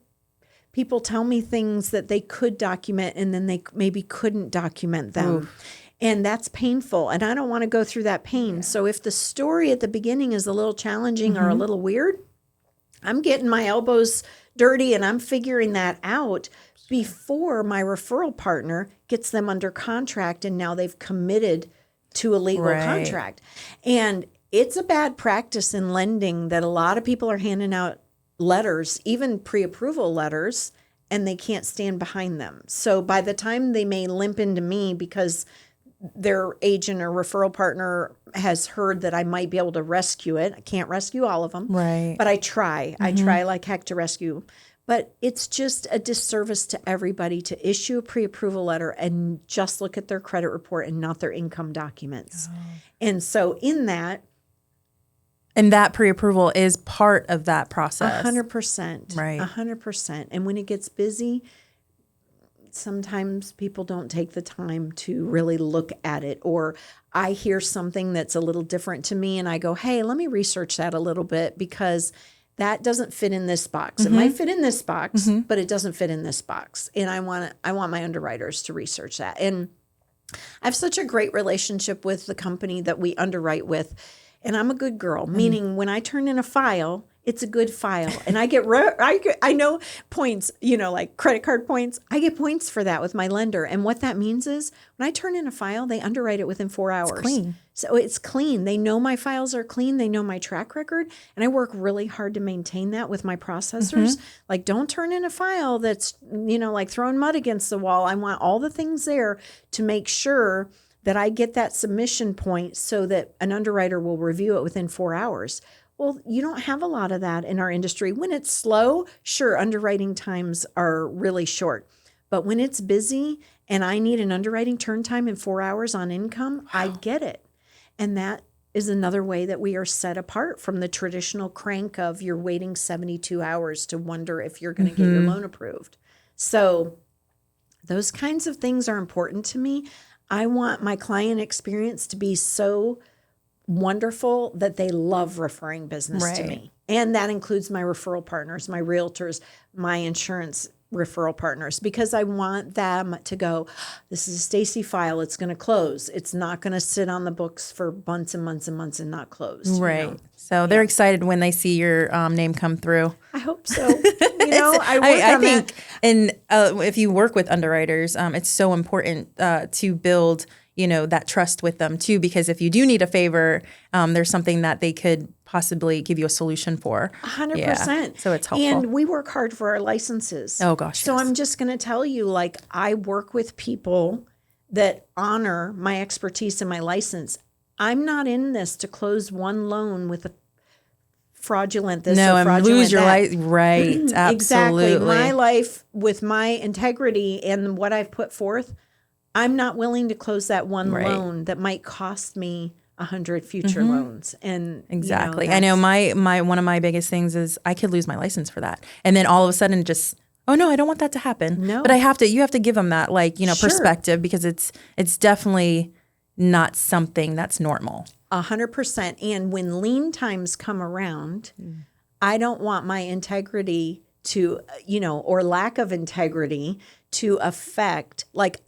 people tell me things that they could document and then they maybe couldn't document them. Oof. And that's painful. And I don't want to go through that pain. Yeah. So if the story at the beginning is a little challenging or a little weird, I'm getting my elbows dirty and I'm figuring that out before my referral partner gets them under contract and now they've committed to a legal contract. And it's a bad practice in lending that a lot of people are handing out letters, even pre-approval letters, and they can't stand behind them. So by the time they may limp into me because their agent or referral partner has heard that I might be able to rescue it. I can't rescue all of them, but I try. I try like heck to rescue. But it's just a disservice to everybody to issue a pre-approval letter and just look at their credit report and not their income documents. Oh. And so in that. And that pre-approval is part of that process. 100%. Right. 100%. And when it gets busy, sometimes people don't take the time to really look at it, or I hear something that's a little different to me and I go, hey, let me research that a little bit because that doesn't fit in this box. It might fit in this box, but it doesn't fit in this box. And I want my underwriters to research that. And I have such a great relationship with the company that we underwrite with. And I'm a good girl, meaning when I turn in a file, it's a good file. And I know points, like credit card points. I get points for that with my lender. And what that means is when I turn in a file, they underwrite it within 4 hours. It's clean. So it's clean. They know my files are clean. They know my track record. And I work really hard to maintain that with my processors. Like, don't turn in a file that's, like throwing mud against the wall. I want all the things there to make sure that I get that submission point so that an underwriter will review it within 4 hours. Well, you don't have a lot of that in our industry. When it's slow, sure, underwriting times are really short. But when it's busy and I need an underwriting turn time in 4 hours on income, I get it. And that is another way that we are set apart from the traditional crank of you're waiting 72 hours to wonder if you're going to get your loan approved. So those kinds of things are important to me. I want my client experience to be so wonderful that they love referring business to me. And that includes my referral partners, my realtors, my insurance referral partners, because I want them to go, this is a Stacey file. It's going to close. It's not going to sit on the books for months and months and months and not close. Right. So they're excited when they see your name come through. I hope so. I think, and if you work with underwriters, it's so important to build that trust with them too, because if you do need a favor, there's something that they could possibly give you a solution for. 100%. Yeah. So it's helpful. And we work hard for our licenses. Oh gosh. So I'm just going to tell you, I work with people that honor my expertise and my license. I'm not in this to close one loan with a fraudulent this or fraudulent and lose your that. life. Right. Absolutely. Exactly. My life with my integrity and what I've put forth, I'm not willing to close that one loan that might cost me 100 future loans. And exactly. I know my one of my biggest things is I could lose my license for that. And then all of a sudden just, oh no, I don't want that to happen. No. But you have to give them that perspective, because it's definitely not something that's normal. 100%. And when lien times come around, I don't want my integrity to, or lack of integrity to affect, like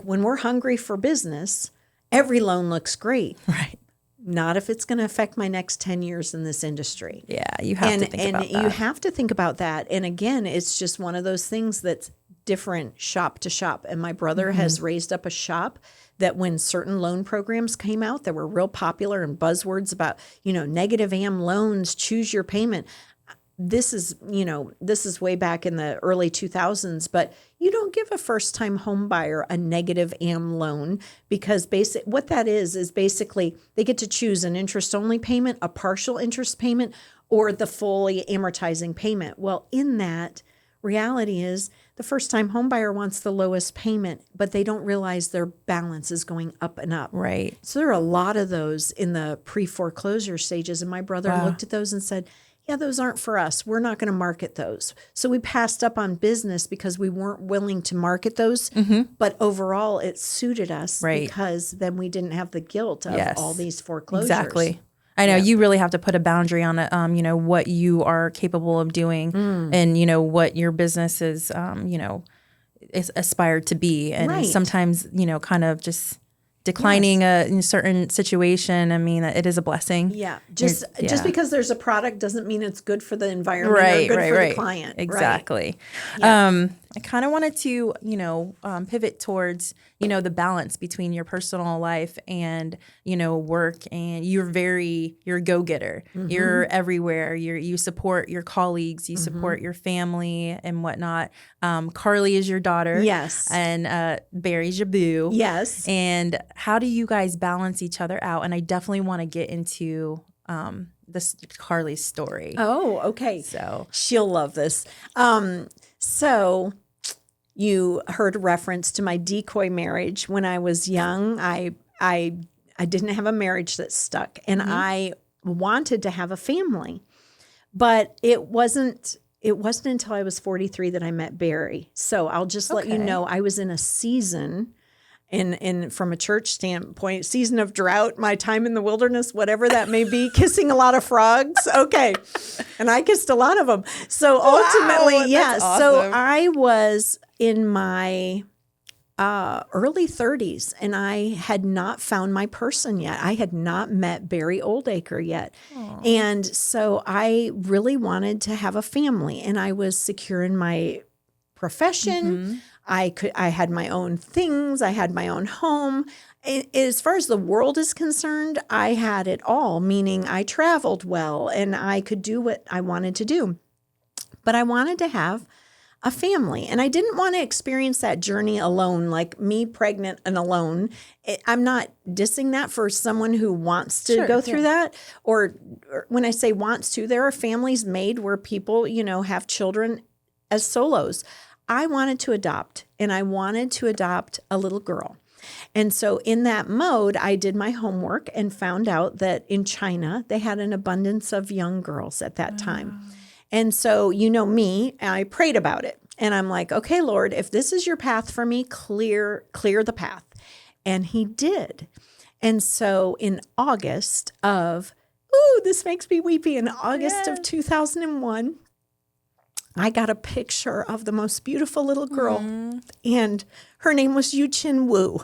when we're hungry for business, every loan looks great. Right. Not if it's going to affect my next 10 years in this industry. Yeah, you have to think about that. And you have to think about that. And again, it's just one of those things that's different shop to shop. And my brother has raised up a shop that when certain loan programs came out that were real popular and buzzwords about, negative AM loans, choose your payment. this is way back in the early 2000s, but you don't give a first-time home buyer a negative AM loan because what that is basically they get to choose an interest-only payment, a partial interest payment, or the fully amortizing payment. Well, in that, reality is the first-time home buyer wants the lowest payment, but they don't realize their balance is going up and up. Right. So there are a lot of those in the pre-foreclosure stages, and my brother looked at those and said, yeah, those aren't for us. We're not going to market those. So we passed up on business because we weren't willing to market those. But overall, it suited us because then we didn't have the guilt of all these foreclosures. Exactly. I know you really have to put a boundary on it, what you are capable of doing and, what your business is, is aspired to be. And sometimes, kind of just declining a certain situation. I mean, it is a blessing. Yeah. Just because there's a product doesn't mean it's good for the environment or good for the client. Exactly. Yeah. I kind of wanted to, pivot towards, the balance between your personal life and, work. And you're a go-getter. You're everywhere. You support your colleagues. You support your family and whatnot. Carly is your daughter. Yes. And Barry's your boo. Yes. And how do you guys balance each other out? And I definitely want to get into this Carly's story. Oh, okay. So she'll love this. So you heard a reference to my decoy marriage. When I was young, I didn't have a marriage that stuck, and I wanted to have a family, but it wasn't until I was 43 that I met Barry. So I'll just let you know, I was in a season. In from a church standpoint, season of drought, my time in the wilderness, whatever that may be, kissing a lot of frogs. Okay. And I kissed a lot of them. So ultimately, that's awesome. So I was in my early 30s and I had not found my person yet. I had not met Barry Oldaker yet. Aww. And so I really wanted to have a family, and I was secure in my profession. I had my own things. I had my own home. As far as the world is concerned, I had it all, meaning I traveled well and I could do what I wanted to do. But I wanted to have a family, and I didn't want to experience that journey alone, like me pregnant and alone. I'm not dissing that for someone who wants to go through that. Or when I say wants to, there are families made where people, have children as solos. I wanted to adopt, and I wanted to adopt a little girl. And so in that mode, I did my homework and found out that in China, they had an abundance of young girls at that time. And so, me, I prayed about it. And I'm like, okay, Lord, if this is your path for me, clear the path. And he did. And so in August of, this makes me weepy, in August of 2001, I got a picture of the most beautiful little girl, and her name was Yu Chin Wu,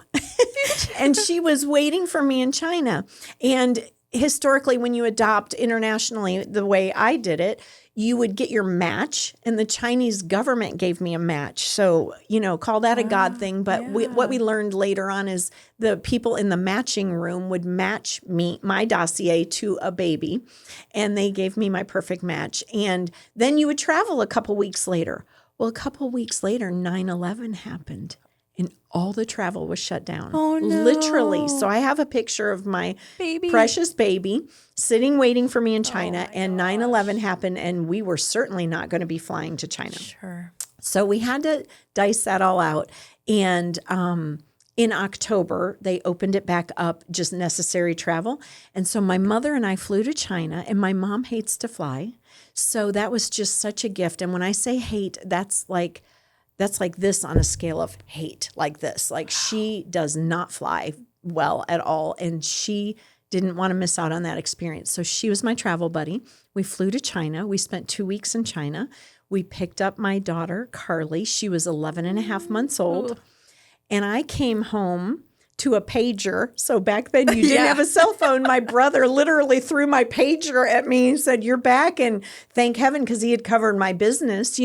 and she was waiting for me in China. And historically, when you adopt internationally, the way I did it, you would get your match, and the Chinese government gave me a match. So, call that a God thing. But what we learned later on is the people in the matching room would match my dossier to a baby, and they gave me my perfect match. And then you would travel a couple weeks later. Well, a couple weeks later, 9/11 happened. And all the travel was shut down. Oh, no. Literally. So I have a picture of my precious baby sitting waiting for me in China, and 9/11 happened, and we were certainly not going to be flying to China. Sure. So we had to dice that all out. And in October, they opened it back up, just necessary travel. And so my mother and I flew to China, and my mom hates to fly. So that was just such a gift. And when I say hate, that's like this on a scale of hate, like this. Like, she does not fly well at all, and she didn't want to miss out on that experience. So she was my travel buddy. We flew to China. We spent 2 weeks in China. We picked up my daughter, Carly. She was 11 and a half months old. And I came home to a pager. So back then you didn't have a cell phone. My brother literally threw my pager at me and said, "You're back." And thank heaven, because he had covered my business,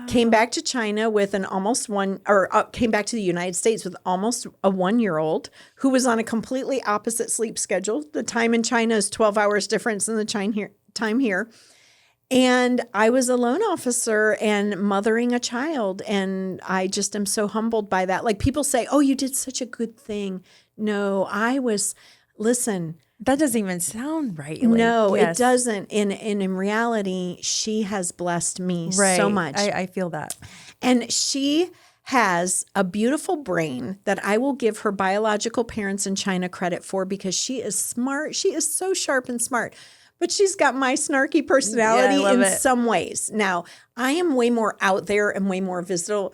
Came back to China with came back to the United States with almost a 1-year-old who was on a completely opposite sleep schedule. The time in China is 12 hours difference than the time here. And I was a loan officer and mothering a child. And I just am so humbled by that. Like people say, oh, you did such a good thing. No, listen. That doesn't even sound right. No, yes. it doesn't. And in reality, she has blessed me so much. I feel that. And she has a beautiful brain that I will give her biological parents in China credit for because she is smart. She is so sharp and smart. But she's got my snarky personality in some ways. Now, I am way more out there and way more visible.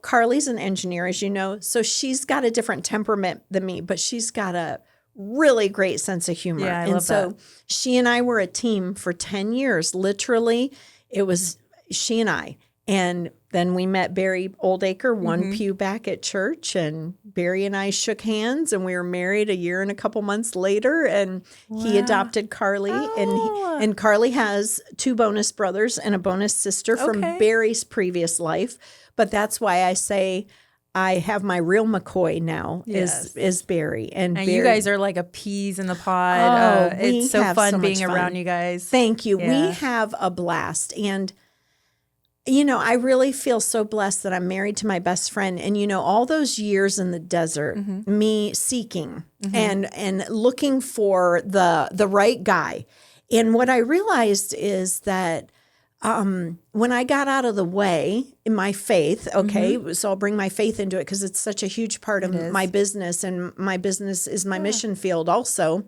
Carly's an engineer, as you know, so she's got a different temperament than me, but she's got a really great sense of humor. Yeah, I love that. She and I were a team for 10 years. Literally, it was she and I. And then we met Barry Oldaker, one pew back at church, and Barry and I shook hands, and we were married a year and a couple months later, and he adopted Carly, and Carly has 2 bonus brothers and a bonus sister from Barry's previous life. But that's why I say I have my real McCoy now is Barry. And Barry, you guys are like a peas in the pod. It's so fun being around you guys. Thank you. Yeah. We have a blast. And you know, I really feel so blessed that I'm married to my best friend. And, you know, all those years in the desert, me seeking and looking for the right guy. And what I realized is that when I got out of the way in my faith, so I'll bring my faith into it because it's such a huge part of my business. And my business is my mission field also.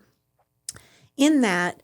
In that,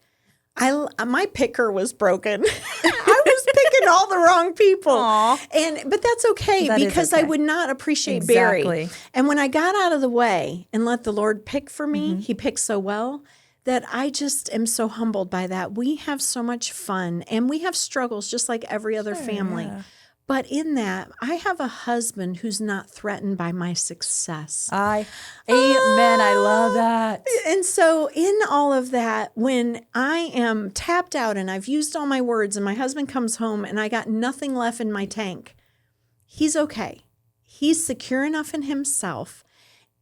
my picker was broken. I was picking all the wrong people. But that's okay because I would not appreciate Barry. And when I got out of the way and let the Lord pick for me, he picked so well that I just am so humbled by that. We have so much fun and we have struggles just like every other family. Yeah. But in that, I have a husband who's not threatened by my success. Amen. I love that. And so in all of that, when I am tapped out and I've used all my words and my husband comes home and I got nothing left in my tank, he's okay. He's secure enough in himself,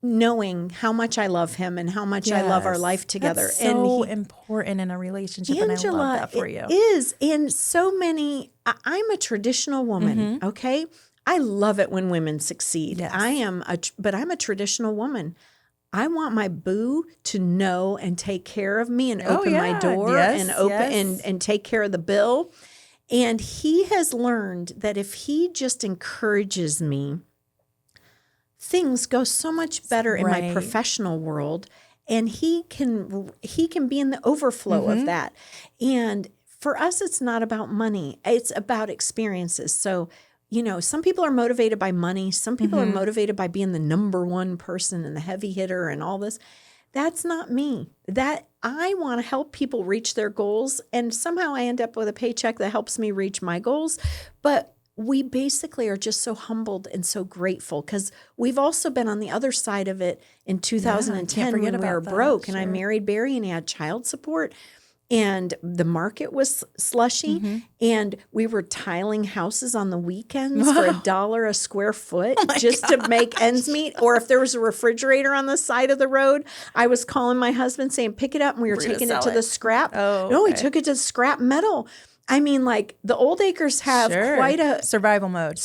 knowing how much I love him and how much I love our life together. That's so important in a relationship, Angela, and I love that for you. It is. And so many, I'm a traditional woman, okay? I love it when women succeed. Yes. But I'm a traditional woman. I want my boo to know and take care of me and open my door and take care of the bill. And he has learned that if he just encourages me, things go so much better in my professional world, and he can be in the overflow of that. And for us, it's not about money. It's about experiences. So, you know, some people are motivated by money. Some people are motivated by being the number one person and the heavy hitter and all this. That's not me. That I want to help people reach their goals, and somehow I end up with a paycheck that helps me reach my goals. But we basically are just so humbled and so grateful because we've also been on the other side of it in 2010 when we were broke. And I married Barry and he had child support and the market was slushy and we were tiling houses on the weekends for $1 a square foot to make ends meet. Or if there was a refrigerator on the side of the road, I was calling my husband saying, pick it up, and we were taking it to the scrap. No, we took it to scrap metal. I mean, like the Oldakers have quite a survival mode.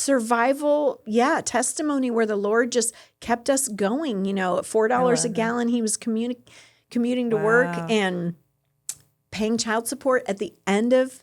Testimony where the Lord just kept us going. You know, at $4 a gallon, he was commuting to work and paying child support at the end of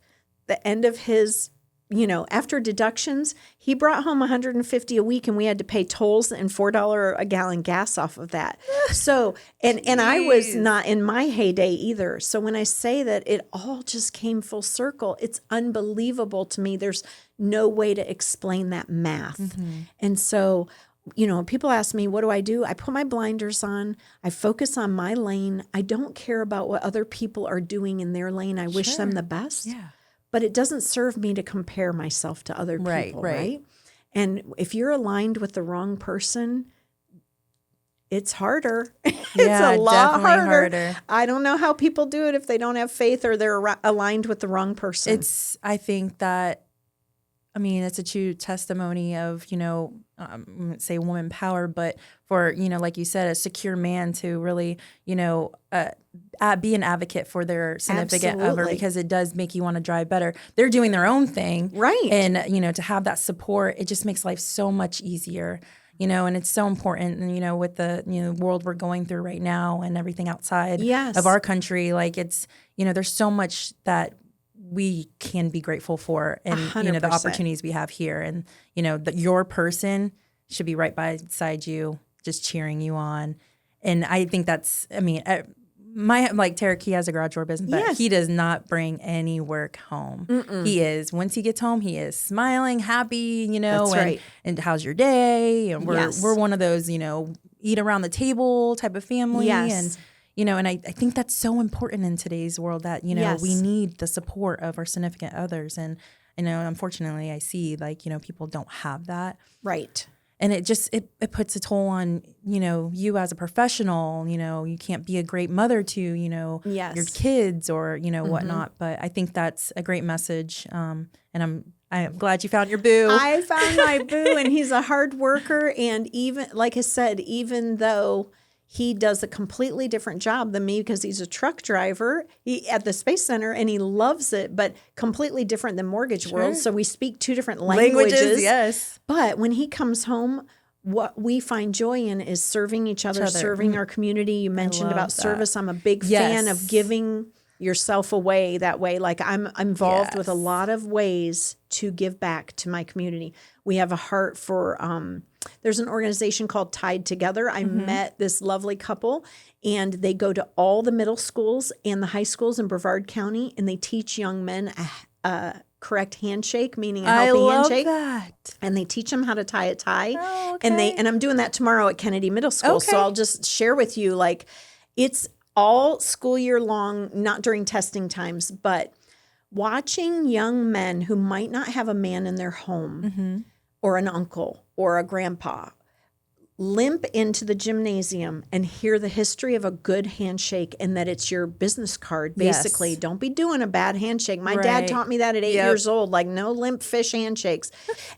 his, you know, after deductions, he brought home $150 a week, and we had to pay tolls and $4 a gallon gas off of that. So, and I was not in my heyday either. So when I say that it all just came full circle, it's unbelievable to me. There's no way to explain that math. And so, you know, people ask me, what do? I put my blinders on. I focus on my lane. I don't care about what other people are doing in their lane. I wish them the best. Yeah. But it doesn't serve me to compare myself to other people, right? And if you're aligned with the wrong person, it's harder. It's a lot harder. I don't know how people do it if they don't have faith or they're aligned with the wrong person. I think that it's a true testimony of, I wouldn't say woman power, but for, like you said, a secure man to really, be an advocate for their significant other, Absolutely. because it does make you want to drive better. They're doing their own thing. Right. And, to have that support, it just makes life so much easier, and it's so important, and, with the, world we're going through right now and everything outside Yes. of our country, like it's, there's so much that we can be grateful for, and 100%. the opportunities we have here, and that your person should be right beside you, just cheering you on. And I think that's, Tarek, he has a garage door business, but Yes. he does not bring any work home. He is, once he gets home, he is smiling, happy, That's and, right. and how's your day? And Yes. we're one of those, eat around the table type of family. Yes. And and I think that's so important in today's world, that, Yes. we need the support of our significant others. And, unfortunately, I see, people don't have that. Right. And it just, it puts a toll on, you as a professional. You can't be a great mother to, Yes. your kids or, whatnot. But I think that's a great message. And I'm glad you found your boo. I found my boo, and he's a hard worker. And even, like I said, even though he does a completely different job than me, because he's a truck driver at the Space Center, and he loves it, but completely different than Mortgage World. So we speak two different languages. Yes. But when he comes home, what we find joy in is serving each other. Serving our community. You mentioned about service. I'm a big fan of giving yourself away that way. Like, I'm involved with a lot of ways to give back to my community. We have a heart for, there's an organization called Tied Together. I met this lovely couple, and they go to all the middle schools and the high schools in Brevard County, and they teach young men a correct handshake, meaning a healthy handshake. That. And they teach them how to tie a tie. Oh, okay. And I'm doing that tomorrow at Kennedy Middle School. So I'll just share with you, like, it's all school year long, not during testing times, but watching young men who might not have a man in their home or an uncle or a grandpa limp into the gymnasium and hear the history of a good handshake, and that it's your business card, basically. Yes. Don't be doing a bad handshake. My dad taught me that at 8 years old, like, no limp fish handshakes.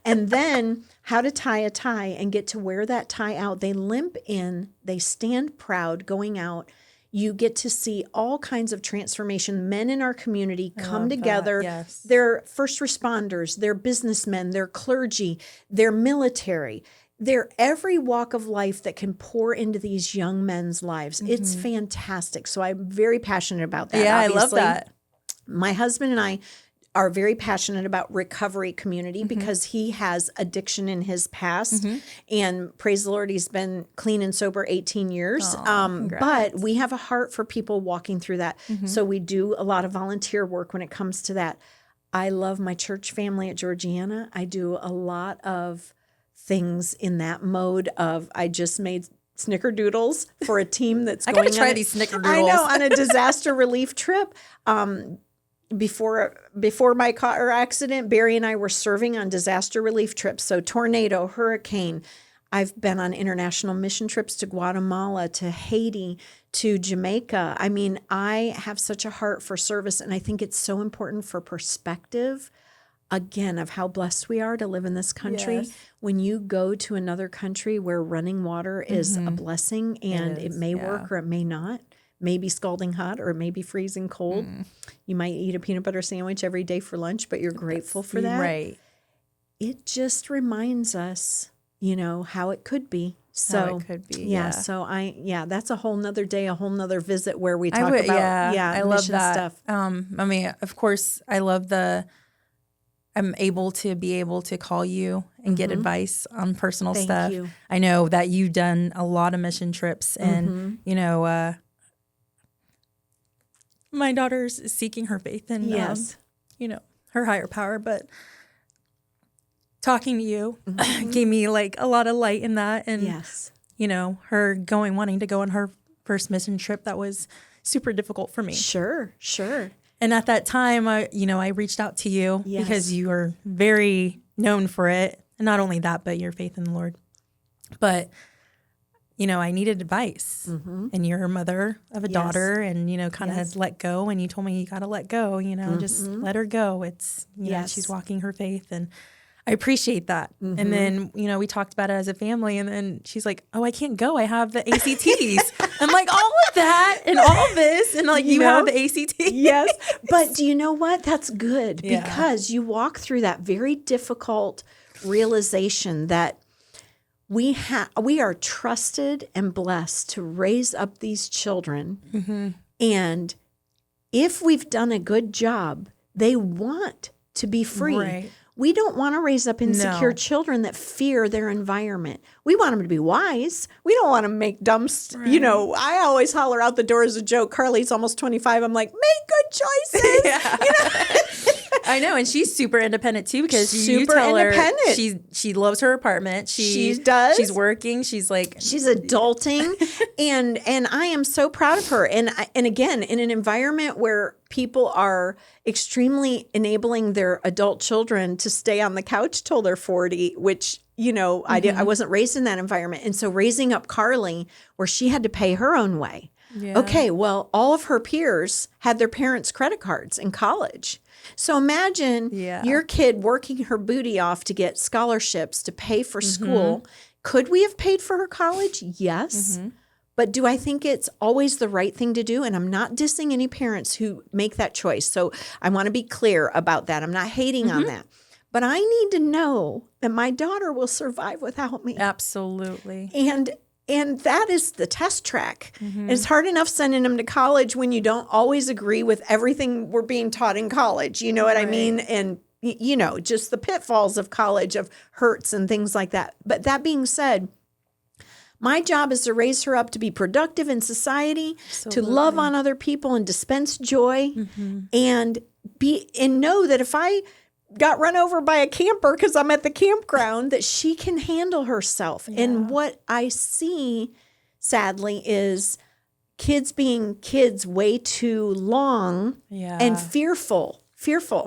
And then how to tie a tie and get to wear that tie out. They limp in, they stand proud going out. You get to see all kinds of transformation. Men in our community come together. Yes. They're first responders, they're businessmen, they're clergy, they're military. They're every walk of life that can pour into these young men's lives. It's fantastic. So I'm very passionate about that. Yeah, Obviously, I love that. My husband and I are very passionate about recovery community because he has addiction in his past. And praise the Lord, he's been clean and sober 18 years. But we have a heart for people walking through that. So we do a lot of volunteer work when it comes to that. I love my church family at Georgiana. I do a lot of things in that mode of, I just made snickerdoodles for a team that's I going gotta try on these snickerdoodles. I know, on a disaster relief trip. Before my car accident, Barry and I were serving on disaster relief trips. So tornado, hurricane. I've been on international mission trips to Guatemala, to Haiti, to Jamaica. I mean, I have such a heart for service, and I think it's so important for perspective, again, of how blessed we are to live in this country. Yes. When you go to another country where running water is a blessing, and it may work or it may not, may be scalding hot or it may be freezing cold. You might eat a peanut butter sandwich every day for lunch, but you're grateful for that. Right. It just reminds us, how it could be. So How it could be, So that's a whole nother day, a whole nother visit where we talk about I love mission that stuff. Of course, I love I'm able to call you and get advice on personal Thank stuff. you. I know that you've done a lot of mission trips, and my daughter's seeking her faith in her higher power, but talking to you gave me like a lot of light in that, and her wanting to go on her first mission trip, that was super difficult for me. Sure. And at that time, I reached out to you because you are very known for it. And not only that, but your faith in the Lord. But, I needed advice. And you're a mother of a daughter, and, kind of has let go. And you told me you got to let go, just let her go. It's, she's walking her faith. And I appreciate that. And then, we talked about it as a family, and then she's like, oh, I can't go. I have the ACTs. I'm like, all of that and all this, and like, you have the ACTs. Yes. But do you know what? That's good because you walk through that very difficult realization that we are trusted and blessed to raise up these children. And if we've done a good job, they want to be free. Right. We don't want to raise up insecure children that fear their environment. We want them to be wise. We don't want to make dumb, I always holler out the door as a joke. Carly's almost 25. I'm like, make good choices. I know. And she's super independent too, because you Super tell independent. her she loves her apartment. She does. She's working. She's adulting. and I am so proud of her. And again, in an environment where people are extremely enabling their adult children to stay on the couch till they're 40, which, I wasn't raised in that environment. And so raising up Carly, where she had to pay her own way. Yeah. Okay, well, all of her peers had their parents' credit cards in college. So imagine your kid working her booty off to get scholarships to pay for school. Could we have paid for her college? Yes. But do I think it's always the right thing to do? And I'm not dissing any parents who make that choice. So I want to be clear about that. I'm not hating on that. But I need to know that my daughter will survive without me. Absolutely. And that is the test track. It's hard enough sending them to college when you don't always agree with everything we're being taught in college. You know what I mean? And, just the pitfalls of college, of hurts and things like that. But that being said, my job is to raise her up to be productive in society, to love on other people and dispense joy, and know that if I got run over by a camper because I'm at the campground, that she can handle herself. Yeah. And what I see, sadly, is kids being kids way too long and fearful.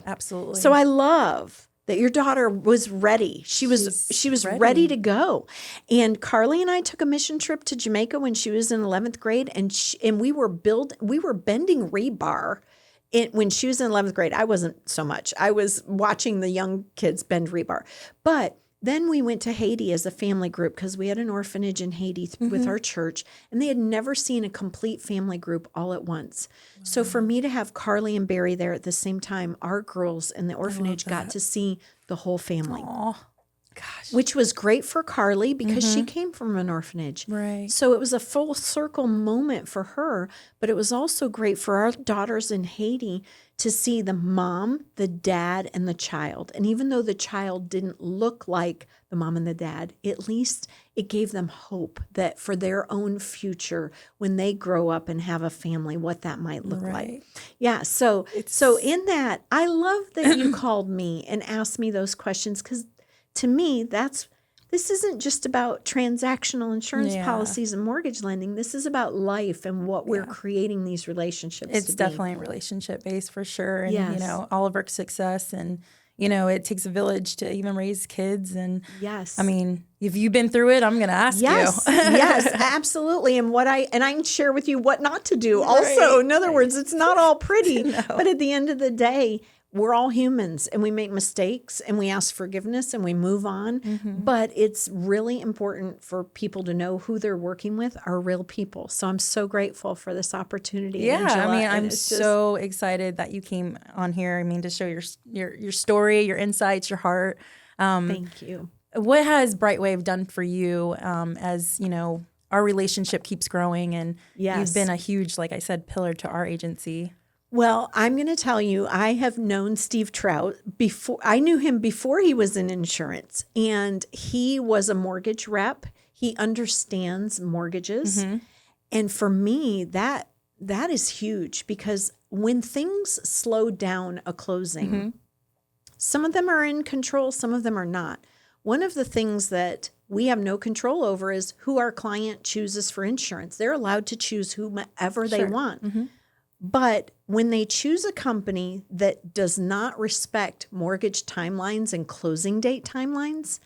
Absolutely. So I love that your daughter was ready. She was ready to go. And Carly and I took a mission trip to Jamaica when she was in 11th grade, and we were bending rebar. When she was in 11th grade. I wasn't so much. I was watching the young kids bend rebar. But then we went to Haiti as a family group because we had an orphanage in Haiti with our church, and they had never seen a complete family group all at once. Wow. So for me to have Carly and Barry there at the same time, our girls in the orphanage got to see the whole family. Aww. Gosh. Which was great for Carly because she came from an orphanage. Right. So it was a full circle moment for her, but it was also great for our daughters in Haiti to see the mom, the dad, and the child. And even though the child didn't look like the mom and the dad, at least it gave them hope that for their own future, when they grow up and have a family, what that might look like. Yeah. So in that, I love that you called me and asked me those questions, because to me, this isn't just about transactional insurance policies and mortgage lending. This is about life and what we're creating these relationships It's to definitely relationship based for sure. And, all of our success, and, it takes a village to even raise kids. And I mean, if you've been through it, I'm going to ask you. Yes, absolutely. And I can share with you what not to do also. In other words, it's not all pretty, but at the end of the day, we're all humans and we make mistakes and we ask forgiveness and we move on. But it's really important for people to know who they're working with are real people. So I'm so grateful for this opportunity. Angela. I mean, I'm so excited that you came on here. I mean, to show your story, your insights, your heart. Thank you. What has Brightwave done for you as, our relationship keeps growing, and you've been a huge, like I said, pillar to our agency? Well, I'm going to tell you, I have known Steve Trout before. I knew him before he was in insurance, and he was a mortgage rep. He understands mortgages. And for me, that is huge, because when things slow down a closing, some of them are in control, some of them are not. One of the things that we have no control over is who our client chooses for insurance. They're allowed to choose whomever they want. But when they choose a company that does not respect mortgage timelines and closing date timelines,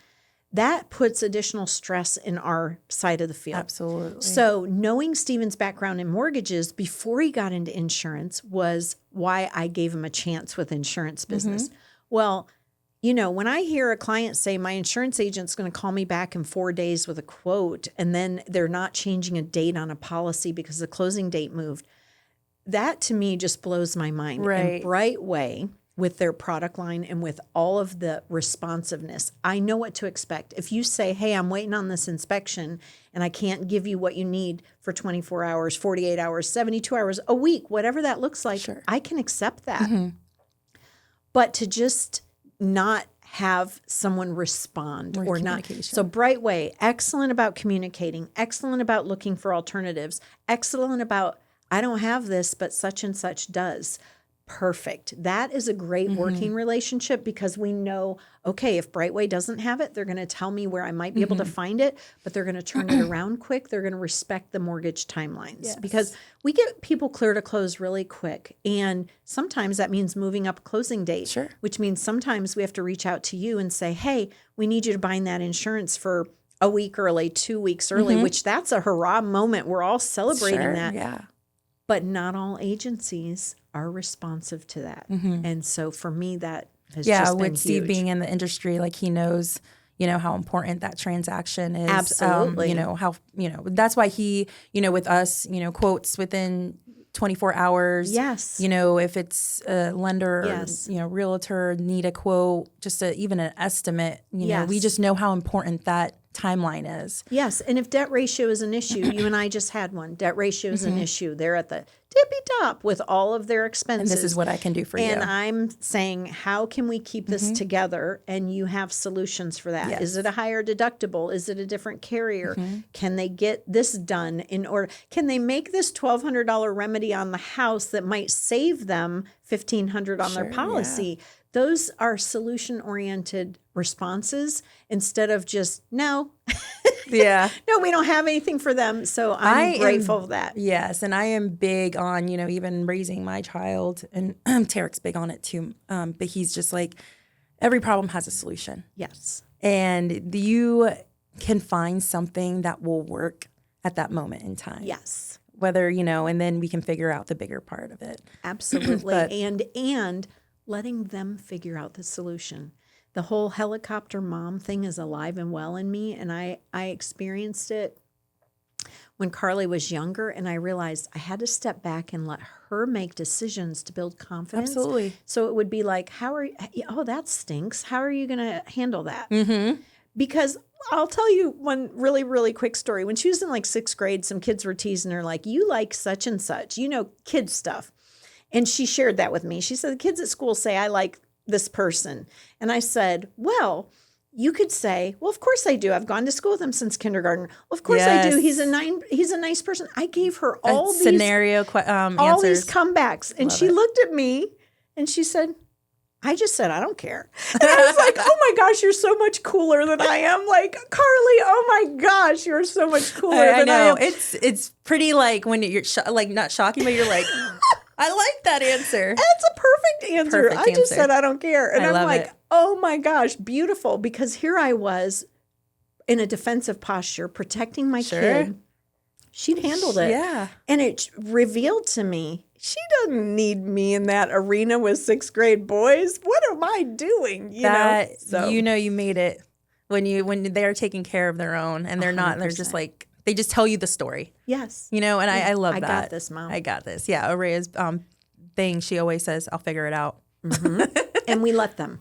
that puts additional stress in our side of the field. Absolutely. So knowing Steven's background in mortgages before he got into insurance was why I gave him a chance with insurance business. Well, when I hear a client say my insurance agent's going to call me back in 4 days with a quote, and then they're not changing a date on a policy because the closing date moved, that to me just blows my mind. Right. And Brightway, with their product line and with all of the responsiveness, I know what to expect. If you say, hey, I'm waiting on this inspection and I can't give you what you need for 24 hours, 48 hours, 72 hours, a week, whatever that looks like, Sure. I can accept that. But to just not have someone respond or not. So Brightway, excellent about communicating, excellent about looking for alternatives, excellent about, I don't have this, but such and such does. Perfect. That is a great working relationship because we know, okay, if Brightway doesn't have it, they're going to tell me where I might be able to find it, but they're going to turn it around quick. They're going to respect the mortgage timelines because we get people clear to close really quick. And sometimes that means moving up a closing date, which means sometimes we have to reach out to you and say, hey, we need you to bind that insurance for a week early, 2 weeks early, which that's a hurrah moment. We're all celebrating that. Yeah. But not all agencies are responsive to that. And so for me, that has just been with Steve huge. being in the industry, like he knows, how important that transaction is. Absolutely. That's why he, with us, quotes within 24 hours. Yes. If it's a lender Yes. or, realtor need a quote, just even an estimate, Yes. we just know how important that timeline is. Yes. And if debt ratio is an issue, you and I just had one. Debt ratio is an issue. They're at the tippy top with all of their expenses. And this is what I can do for you. And I'm saying, how can we keep this together? And you have solutions for that. Yes. Is it a higher deductible? Is it a different carrier? Can they get this done in order? Can they make this $1,200 remedy on the house that might save them $1,500 on their policy? Those are solution-oriented responses instead of just, no. Yeah. No, we don't have anything for them. So I'm grateful for that. Yes. And I am big on, even raising my child. And Tarek's big on it too. But he's just like, every problem has a solution. Yes. And you can find something that will work at that moment in time. Yes. Whether, and then we can figure out the bigger part of it. Absolutely. and letting them figure out the solution. The whole helicopter mom thing is alive and well in me. And I experienced it when Carly was younger. And I realized I had to step back and let her make decisions to build confidence. Absolutely. So it would be like, that stinks. How are you going to handle that? Because I'll tell you one really, really quick story. When she was in like 6th grade, some kids were teasing her like, you like such and such, kid stuff. And she shared that with me. She said, the kids at school say, I like this person. And I said, well, you could say, well, of course I do. I've gone to school with him since kindergarten. Well, of course I do. He's a nice person. I gave her all these scenario all these comebacks. And she Love it. looked at me and she said, I just said, I don't care. And I was like, oh my gosh, you're so much cooler than I am. Like, Carly, oh my gosh, you're so much cooler than I am. It's pretty like when you're not shocking, but you're like, I like that answer. That's a perfect answer. I just said, I don't care. And I'm like, oh my gosh, beautiful. Because here I was in a defensive posture, protecting my kid. She'd handled it. Yeah. And it revealed to me, she doesn't need me in that arena with 6th grade boys. What am I doing? You made it when they are taking care of their own and they're 100%. Not, they're just like, they just tell you the story. Yes. And I love that. I got this, Mom. I got this. Yeah. Araya's thing, she always says, I'll figure it out. And we let them.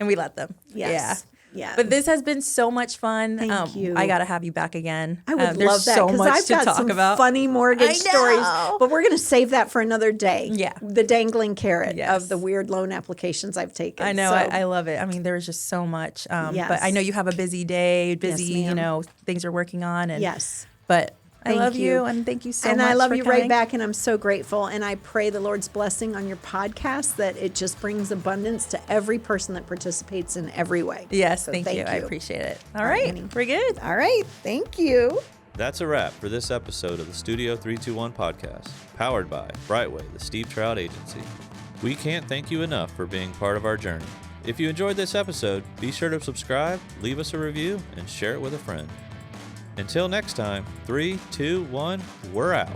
Yes. Yeah. But this has been so much fun. Thank you. I got to have you back again. I would there's love that so because much I've to got talk some about. funny mortgage stories. But we're going to save that for another day. Yeah. The dangling carrot of the weird loan applications I've taken. I know. So, I love it. I mean, there's just so much. But I know you have a busy day, things you're working on. And, But I love you and thank you so much. And I love you coming. right back, and I'm so grateful. And I pray the Lord's blessing on your podcast that it just brings abundance to every person that participates in every way. Yes, so thank you. I appreciate it. All right, we're good. All right, thank you. That's a wrap for this episode of the Studio 321 podcast, powered by Brightway, the Steve Trout Agency. We can't thank you enough for being part of our journey. If you enjoyed this episode, be sure to subscribe, leave us a review, and share it with a friend. Until next time, 3, 2, 1, we're out.